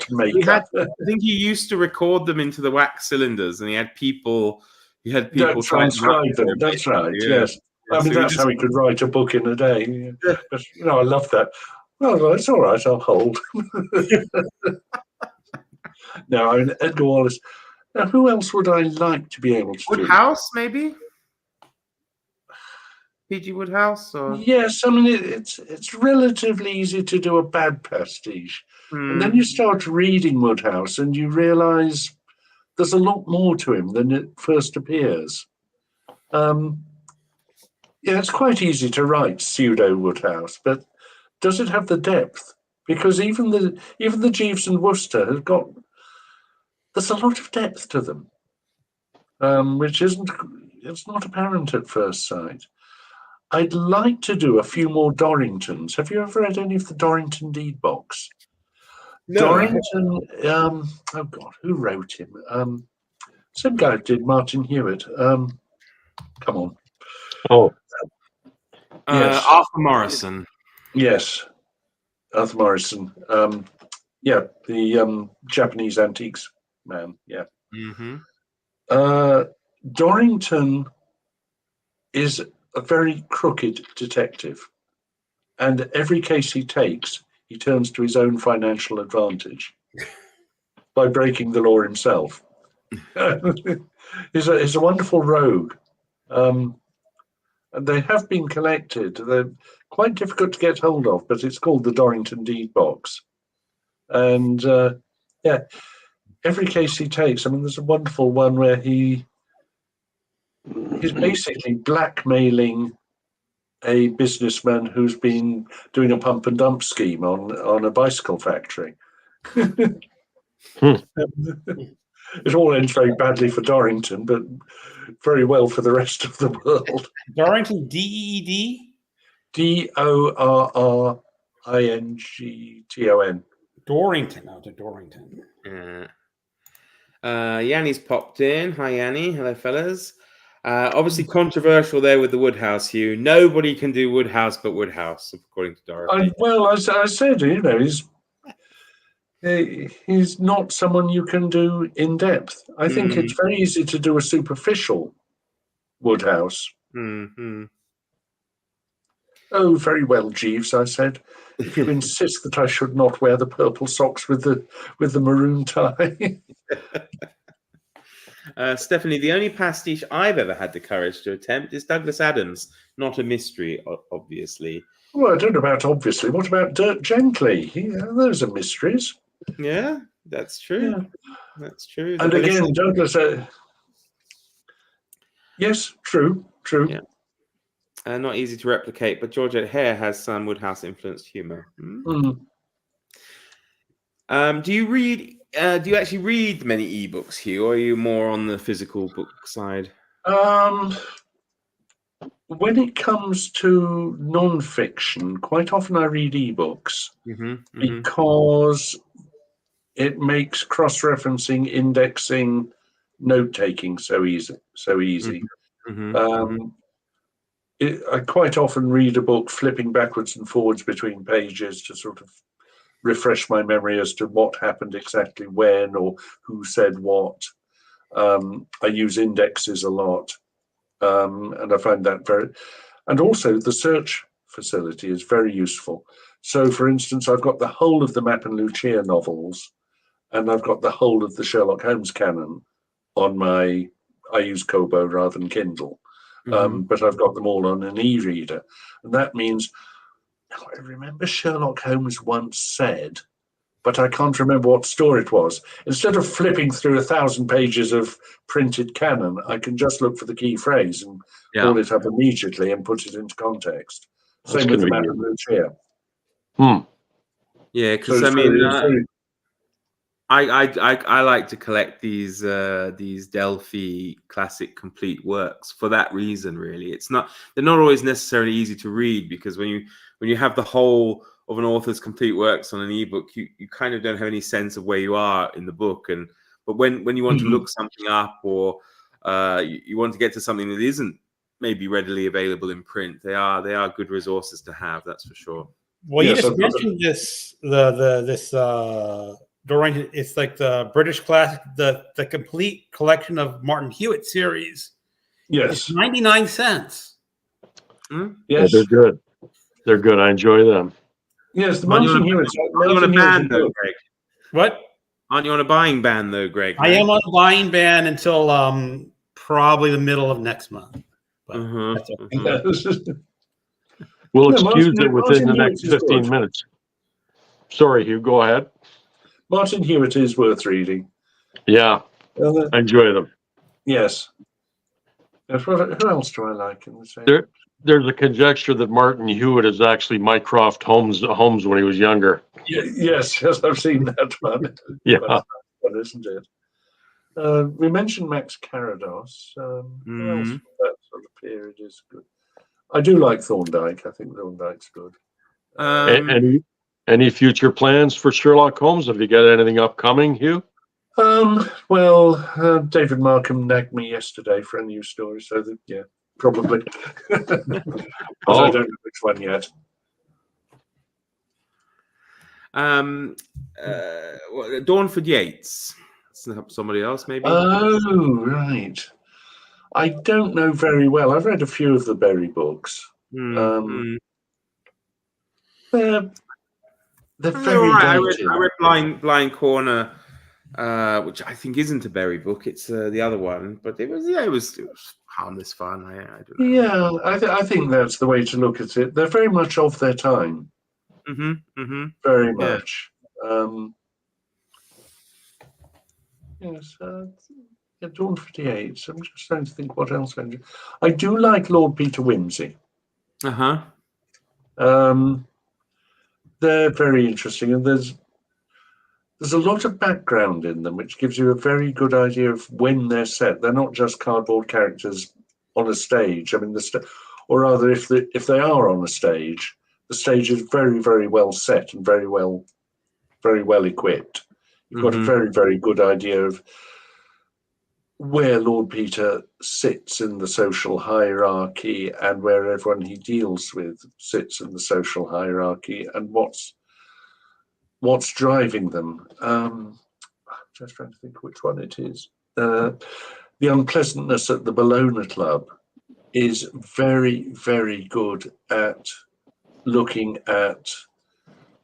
[SPEAKER 2] maker.
[SPEAKER 1] I think he used to record them into the wax cylinders, and he had people.
[SPEAKER 2] Transcribe them. That's right. Yes. I mean, that's how he could write a book in a day.
[SPEAKER 1] Yeah.
[SPEAKER 2] But, I love that. Well, it's all right. I'll hold. No, I mean, Edgar Wallace. Now, who else would I like to be able to do?
[SPEAKER 1] Woodhouse, maybe? P.G. Woodhouse? Or...
[SPEAKER 2] Yes, I mean, it's relatively easy to do a bad pastiche. And then you start reading Woodhouse and you realise there's a lot more to him than it first appears. It's quite easy to write pseudo Woodhouse, but does it have the depth? Because even the Jeeves and Wooster have got, there's a lot of depth to them, which it's not apparent at first sight. I'd like to do a few more Dorringtons. Have you ever read any of the Dorrington Deed box? No. Dorrington, oh God, who wrote him? Same guy who did Martin Hewitt. Come on.
[SPEAKER 4] Oh.
[SPEAKER 2] Yes.
[SPEAKER 1] Arthur Morrison.
[SPEAKER 2] Yes. Arthur Morrison. The Japanese antiques man. Yeah.
[SPEAKER 1] Mm-hmm.
[SPEAKER 2] Dorrington is a very crooked detective, and every case he takes, he turns to his own financial advantage by breaking the law himself. He's a wonderful rogue, and they have been collected. They're quite difficult to get hold of, but it's called the Dorrington Deed Box. And every case he takes, I mean, there's a wonderful one where he's basically blackmailing a businessman who's been doing a pump and dump scheme on a bicycle factory. It all ends very badly for Dorrington, but very well for the rest of the world.
[SPEAKER 3] Dorrington, D-E-E-D?
[SPEAKER 2] Dorrington.
[SPEAKER 3] Dorrington. No, to Dorrington.
[SPEAKER 1] Yeah. Yanni's popped in. Hi, Yanni. Hello, fellas. Obviously controversial there with the Woodhouse, Hugh. Nobody can do Woodhouse but Woodhouse, according to Dorothy.
[SPEAKER 2] I said, he's not someone you can do in depth. I think it's very easy to do a superficial Woodhouse.
[SPEAKER 1] Mm-hmm.
[SPEAKER 2] Oh, very well, Jeeves, I said. If you insist that I should not wear the purple socks with the maroon tie.
[SPEAKER 1] Stephanie, the only pastiche I've ever had the courage to attempt is Douglas Adams. Not a mystery, obviously.
[SPEAKER 2] Well, I don't know about obviously. What about Dirk Gently? Those are mysteries.
[SPEAKER 1] Yeah, that's true. Yeah. That's true.
[SPEAKER 2] And again, Douglas... yes, true.
[SPEAKER 1] Yeah. Not easy to replicate, but Georgette Hare has some Woodhouse-influenced humour. Do you actually read many ebooks, Hugh, or are you more on the physical book side?
[SPEAKER 2] When it comes to non-fiction, quite often I read ebooks because it makes cross-referencing, indexing, note-taking so easy. I quite often read a book flipping backwards and forwards between pages to sort of refresh my memory as to what happened exactly when or who said what. I use indexes a lot, and I find that and also the search facility is very useful. So, for instance, I've got the whole of the Mapp and Lucia novels, and I've got the whole of the Sherlock Holmes canon on I use Kobo rather than Kindle, but I've got them all on an e-reader, and that means I remember Sherlock Holmes once said, but I can't remember what store it was. Instead of flipping through 1,000 pages of printed canon, I can just look for the key phrase and pull it up immediately and put it into context. Same with the Mapp and Lucia.
[SPEAKER 1] Yeah, because I mean, I like to collect these Delphi classic complete works for that reason. Really, they're not always necessarily easy to read, because when you have the whole of an author's complete works on an ebook, you kind of don't have any sense of where you are in the book. And But when you want to look something up, or you want to get to something that isn't maybe readily available in print, they are good resources to have. That's for sure.
[SPEAKER 3] Well,
[SPEAKER 2] Yeah,
[SPEAKER 3] you just
[SPEAKER 2] so-
[SPEAKER 3] mentioned this Dorian. It's like the British classic, the complete collection of Martin Hewitt series.
[SPEAKER 2] Yes.
[SPEAKER 3] It's 99 cents.
[SPEAKER 2] Yes.
[SPEAKER 4] Yeah, they're good. They're good. I enjoy them.
[SPEAKER 2] Yes, the
[SPEAKER 1] Aren't you
[SPEAKER 2] Martin
[SPEAKER 1] on-
[SPEAKER 2] Hewitt.
[SPEAKER 1] Aren't you on a ban though, Greg?
[SPEAKER 3] What?
[SPEAKER 1] Aren't you on a buying ban though, Greg?
[SPEAKER 3] I am on a buying ban until probably the middle of next month. But that's okay.
[SPEAKER 4] We'll
[SPEAKER 2] No,
[SPEAKER 4] excuse
[SPEAKER 2] Martin-
[SPEAKER 4] it within the
[SPEAKER 2] Martin
[SPEAKER 4] next
[SPEAKER 2] Hewitt is
[SPEAKER 4] 15
[SPEAKER 2] good.
[SPEAKER 4] minutes. Sorry, Hugh, go ahead.
[SPEAKER 2] Martin Hewitt is worth reading.
[SPEAKER 4] Yeah, I enjoy them.
[SPEAKER 2] Yes. Who else do I like in the same?
[SPEAKER 4] There's a conjecture that Martin Hewitt is actually Mycroft Holmes when he was younger.
[SPEAKER 2] Yes, I've seen that one.
[SPEAKER 4] Yeah.
[SPEAKER 2] That's fun, isn't it? We mentioned Max Carados. Who else from that sort of period is good? I do like Thorndike. I think Thorndike's good.
[SPEAKER 4] Any future plans for Sherlock Holmes? Have you got anything upcoming, Hugh?
[SPEAKER 2] Well, David Markham nagged me yesterday for a new story, so yeah, probably. But I don't know which one yet.
[SPEAKER 1] Dawnford Yates. Somebody else, maybe.
[SPEAKER 2] Oh, right. I don't know very well. I've read a few of the Berry books. They're very dated.
[SPEAKER 1] I read Blind Corner, which I think isn't a Berry book. It's the other one, but it was harmless fun. I don't know.
[SPEAKER 2] Yeah, I think that's the way to look at it. They're very much of their time. Very much. Yes. Dawnford Yates. I'm just trying to think what else I do like Lord Peter Wimsey. They're very interesting, and there's a lot of background in them, which gives you a very good idea of when they're set. They're not just cardboard characters on a stage. I mean, or rather, if they are on a stage, the stage is very, very well set and very well equipped. You've got a very, very good idea of where Lord Peter sits in the social hierarchy and where everyone he deals with sits in the social hierarchy and what's driving them. I'm just trying to think which one it is. The Unpleasantness at the Bologna Club is very, very good at looking at,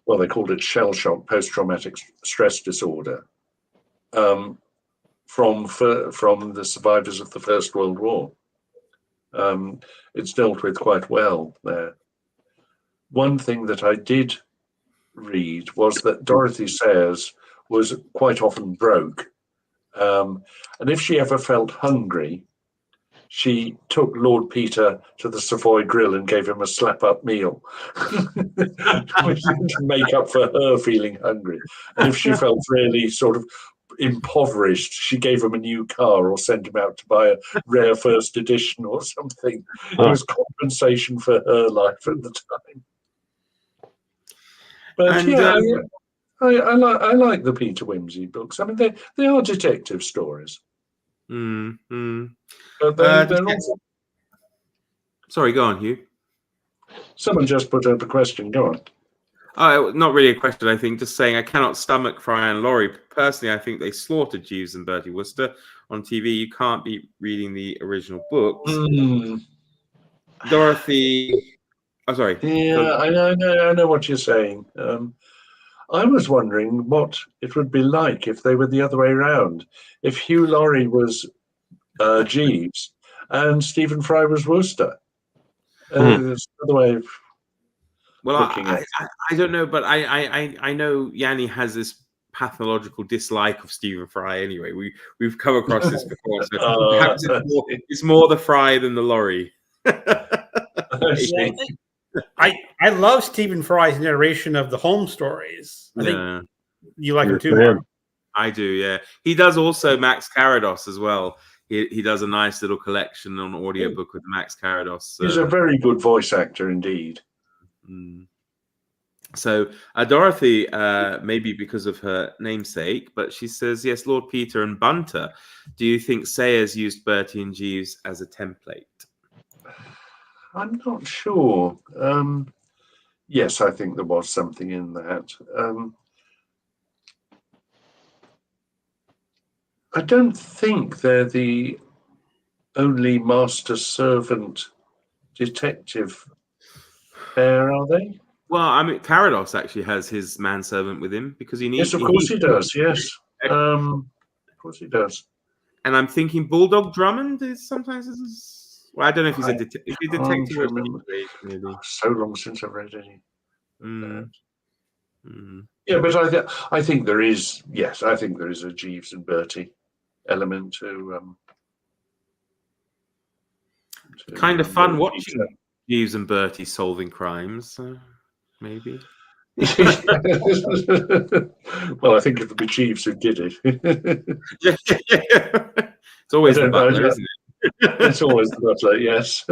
[SPEAKER 2] well, they called it shell shock, post-traumatic stress disorder, from the survivors of the First World War. It's dealt with quite well there. One thing that I did read was that Dorothy Sayers was quite often broke, and if she ever felt hungry, she took Lord Peter to the Savoy Grill and gave him a slap-up meal to make up for her feeling hungry. And if she felt really sort of impoverished, she gave him a new car or sent him out to buy a rare first edition or something. It was compensation for her life at the time. But I like the Peter Wimsey books. I mean, they are detective stories. But they're also...
[SPEAKER 1] Sorry, go on, Hugh.
[SPEAKER 2] Someone just put up a question. Go on.
[SPEAKER 1] Not really a question, I think. Just saying I cannot stomach Fry and Laurie. Personally, I think they slaughtered Jeeves and Bertie Wooster on TV. You can't be reading the original books. Dorothy... Oh, sorry.
[SPEAKER 2] Yeah, I know what you're saying. I was wondering what it would be like if they were the other way around. If Hugh Laurie was Jeeves and Stephen Fry was Wooster. There's another way of looking at it.
[SPEAKER 1] I don't know, but I know Yanni has this pathological dislike of Stephen Fry anyway. We've come across this before, so perhaps it's more the Fry than the Laurie.
[SPEAKER 3] I love Stephen Fry's narration of the Holmes stories. I think you like him too, Mark.
[SPEAKER 1] I do, yeah. He does also Max Carados as well. He does a nice little collection on audiobook with Max Carados.
[SPEAKER 2] He's a very good voice actor indeed.
[SPEAKER 1] So Dorothy, maybe because of her namesake, but she says, yes, Lord Peter and Bunter. Do you think Sayers used Bertie and Jeeves as a template?
[SPEAKER 2] I'm not sure. Yes, I think there was something in that. I don't think they're the only master-servant detective pair, are they?
[SPEAKER 1] Well, I mean, Carados actually has his manservant with him because he needs.
[SPEAKER 2] Yes, of course he does. Yes, of course he does.
[SPEAKER 1] And I'm thinking Bulldog Drummond is sometimes. Well, I don't know if he's a detective. Is he a detective or
[SPEAKER 2] maybe. So long since I've read any.
[SPEAKER 1] Mm.
[SPEAKER 2] Yeah, but I think there is. Yes, I think there is a Jeeves and Bertie element to
[SPEAKER 1] kind of fun watching Jeeves and Bertie solving crimes, maybe.
[SPEAKER 2] Well, I think it would be Jeeves who did it.
[SPEAKER 1] Yeah. It's always the butler, isn't it?
[SPEAKER 2] It's always the butler, yes.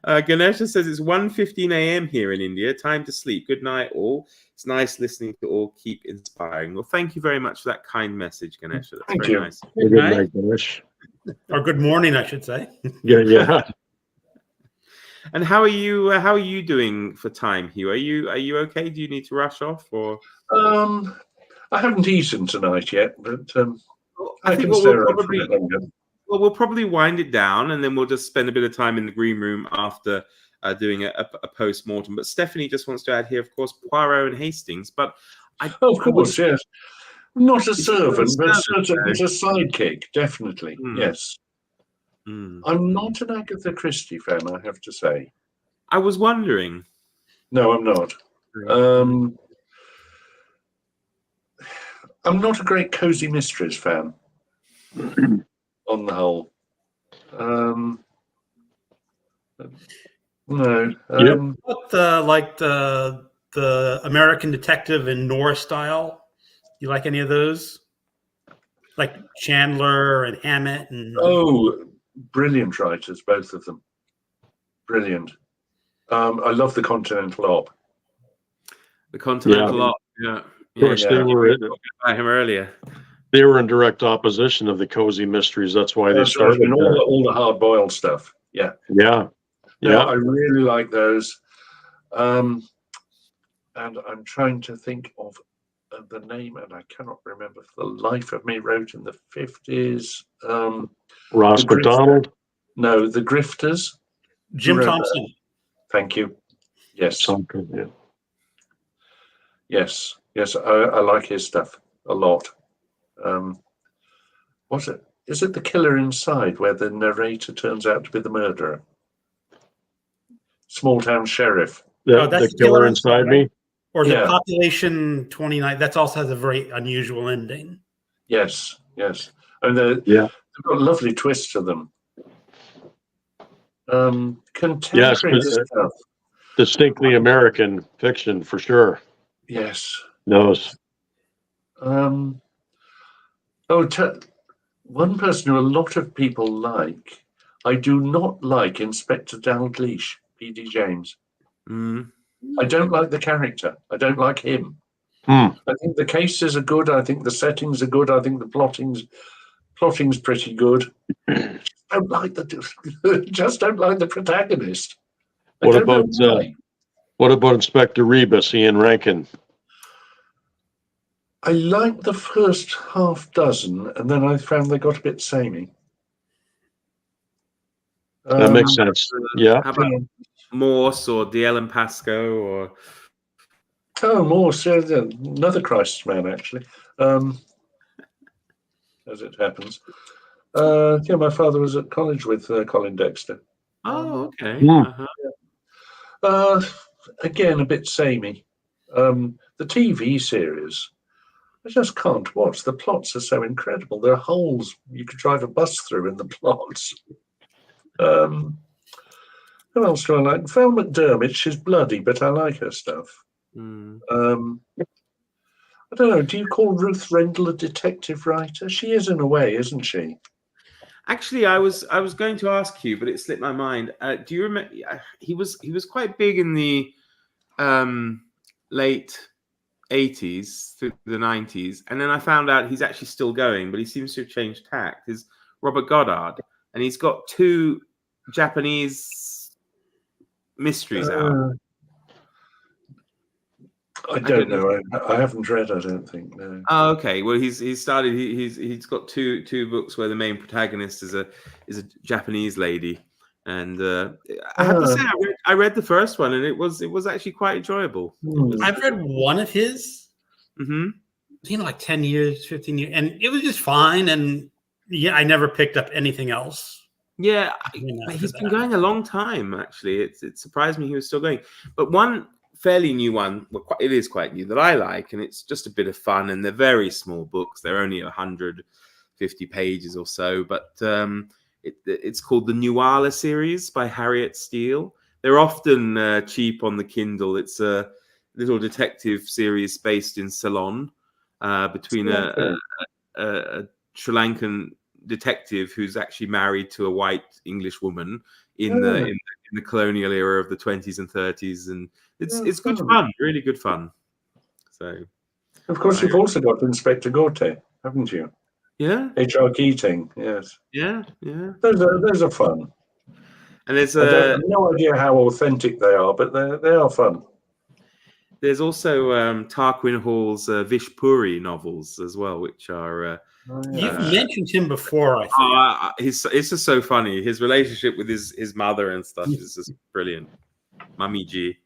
[SPEAKER 1] Ganesha says it's 1:15 a.m. here in India. Time to sleep. Good night, all. It's nice listening to all. Keep inspiring. Well, thank you very much for that kind message, Ganesha. That's very nice.
[SPEAKER 4] Good night, Ganesh.
[SPEAKER 3] Or good morning, I should say.
[SPEAKER 4] Yeah.
[SPEAKER 1] And how are you doing for time, Hugh? Are you okay? Do you need to rush off or?
[SPEAKER 2] I haven't eaten tonight yet, but
[SPEAKER 1] I think we'll probably wind it down, and then we'll just spend a bit of time in the green room after doing a post-mortem. But Stephanie just wants to add here, of course, Poirot and Hastings. But
[SPEAKER 2] of course, yes, not a servant, but a sidekick, definitely. Yes. I'm not an Agatha Christie fan, I have to say.
[SPEAKER 1] I was wondering.
[SPEAKER 2] No, I'm not. I'm not a great cozy mysteries fan. On the whole, no.
[SPEAKER 3] What like the American Detective and Noir style? You like any of those? Like Chandler and Hammett and
[SPEAKER 2] brilliant writers, both of them. Brilliant. I love the Continental Op.
[SPEAKER 1] The Continental Op, yeah.
[SPEAKER 4] Of course, they were
[SPEAKER 1] talking about him earlier.
[SPEAKER 4] They were in direct opposition of the cozy mysteries. That's why they started
[SPEAKER 2] all the hard-boiled stuff. Yeah.
[SPEAKER 4] Yeah.
[SPEAKER 2] I really like those. And I'm trying to think of the name, and I cannot remember for the life of me. Wrote in the 50s.
[SPEAKER 4] Ross MacDonald.
[SPEAKER 2] No, the Grifters.
[SPEAKER 3] Jim Thompson.
[SPEAKER 2] Thank you. Yes.
[SPEAKER 4] Something, yeah.
[SPEAKER 2] Yes. I like his stuff a lot. What's it? Is it The Killer Inside, where the narrator turns out to be the murderer? Small Town Sheriff.
[SPEAKER 4] The Killer Inside Me?
[SPEAKER 3] Or the Population 29. That also has a very unusual ending.
[SPEAKER 2] Yes. And they've got a lovely twist to them. Contemporary stuff.
[SPEAKER 4] Distinctly American fiction, for sure.
[SPEAKER 2] Yes.
[SPEAKER 4] Those.
[SPEAKER 2] One person who a lot of people like. I do not like Inspector Dalgleish, P.D. James. I don't like the character. I don't like him. I think the cases are good. I think the settings are good. I think the plotting's pretty good. Just don't like the protagonist.
[SPEAKER 4] What about Inspector Rebus, Ian Rankin?
[SPEAKER 2] I liked the first half dozen, and then I found they got a bit samey.
[SPEAKER 4] That makes sense. Yeah.
[SPEAKER 1] How about Morse or D.L. and Pascoe or?
[SPEAKER 2] Morse, another Christ's man, actually. As it happens. My father was at college with Colin Dexter.
[SPEAKER 1] Oh, okay.
[SPEAKER 2] Again, a bit samey. The TV series, I just can't watch. The plots are so incredible. There are holes you could drive a bus through in the plots. Who else do I like? Val McDermott, she's bloody, but I like her stuff. I don't know, do you call Ruth Rendell a detective writer? She is in a way, isn't she?
[SPEAKER 1] Actually, I was going to ask you, but it slipped my mind. Do you remember? He was quite big in the late 80s through the 90s, and then I found out he's actually still going, but he seems to have changed tack. Is Robert Goddard, and he's got 2 Japanese mysteries out.
[SPEAKER 2] I don't know. I haven't read. I don't think. No.
[SPEAKER 1] Oh, okay. Well, he's started. He's got two books where the main protagonist is a Japanese lady, and I have to say I read the first one, and it was actually quite enjoyable.
[SPEAKER 3] I've read one of his. Like 10 years, 15 years, and it was just fine. And yeah, I never picked up anything else.
[SPEAKER 1] Yeah, he's been going a long time. Actually, it surprised me he was still going. But one fairly new one, well, it is quite new, that I like, and it's just a bit of fun, and they're very small books. They're only 150 pages or so, but it's called the Nuala series by Harriet Steele. They're often cheap on the Kindle. It's a little detective series based in Ceylon, between a Sri Lankan detective who's actually married to a white English woman in the colonial era of the 20s and 30s, and it's good fun, really good fun. So,
[SPEAKER 2] of course, you've also got Inspector Gorte, haven't you?
[SPEAKER 1] Yeah,
[SPEAKER 2] H.R. Keating. Yes.
[SPEAKER 1] Yeah.
[SPEAKER 2] Those are fun.
[SPEAKER 1] And there's
[SPEAKER 2] I have no idea how authentic they are, but they are fun.
[SPEAKER 1] There's also Tarquin Hall's Vishpuri novels as well, which are.
[SPEAKER 3] You've mentioned him before, I think.
[SPEAKER 1] It's just so funny. His relationship with his mother and stuff is just brilliant. Mummy G.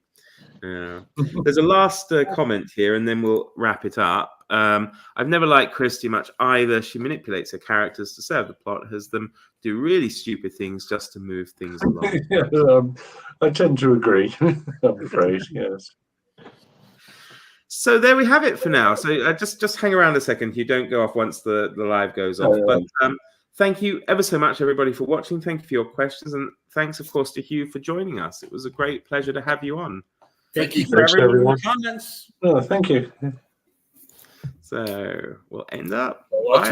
[SPEAKER 1] Yeah. There's a last comment here, and then we'll wrap it up. I've never liked Christie much either. She manipulates her characters to serve the plot, has them do really stupid things just to move things along.
[SPEAKER 2] I tend to agree, I'm afraid, yes.
[SPEAKER 1] So there we have it for now. So just hang around a second. You don't go off once the live goes off. But thank you ever so much, everybody, for watching. Thank you for your questions. And thanks, of course, to Hugh for joining us. It was a great pleasure to have you on.
[SPEAKER 3] Thank you for everyone's comments.
[SPEAKER 2] Oh, thank you.
[SPEAKER 1] So we'll end up.
[SPEAKER 5] Bye.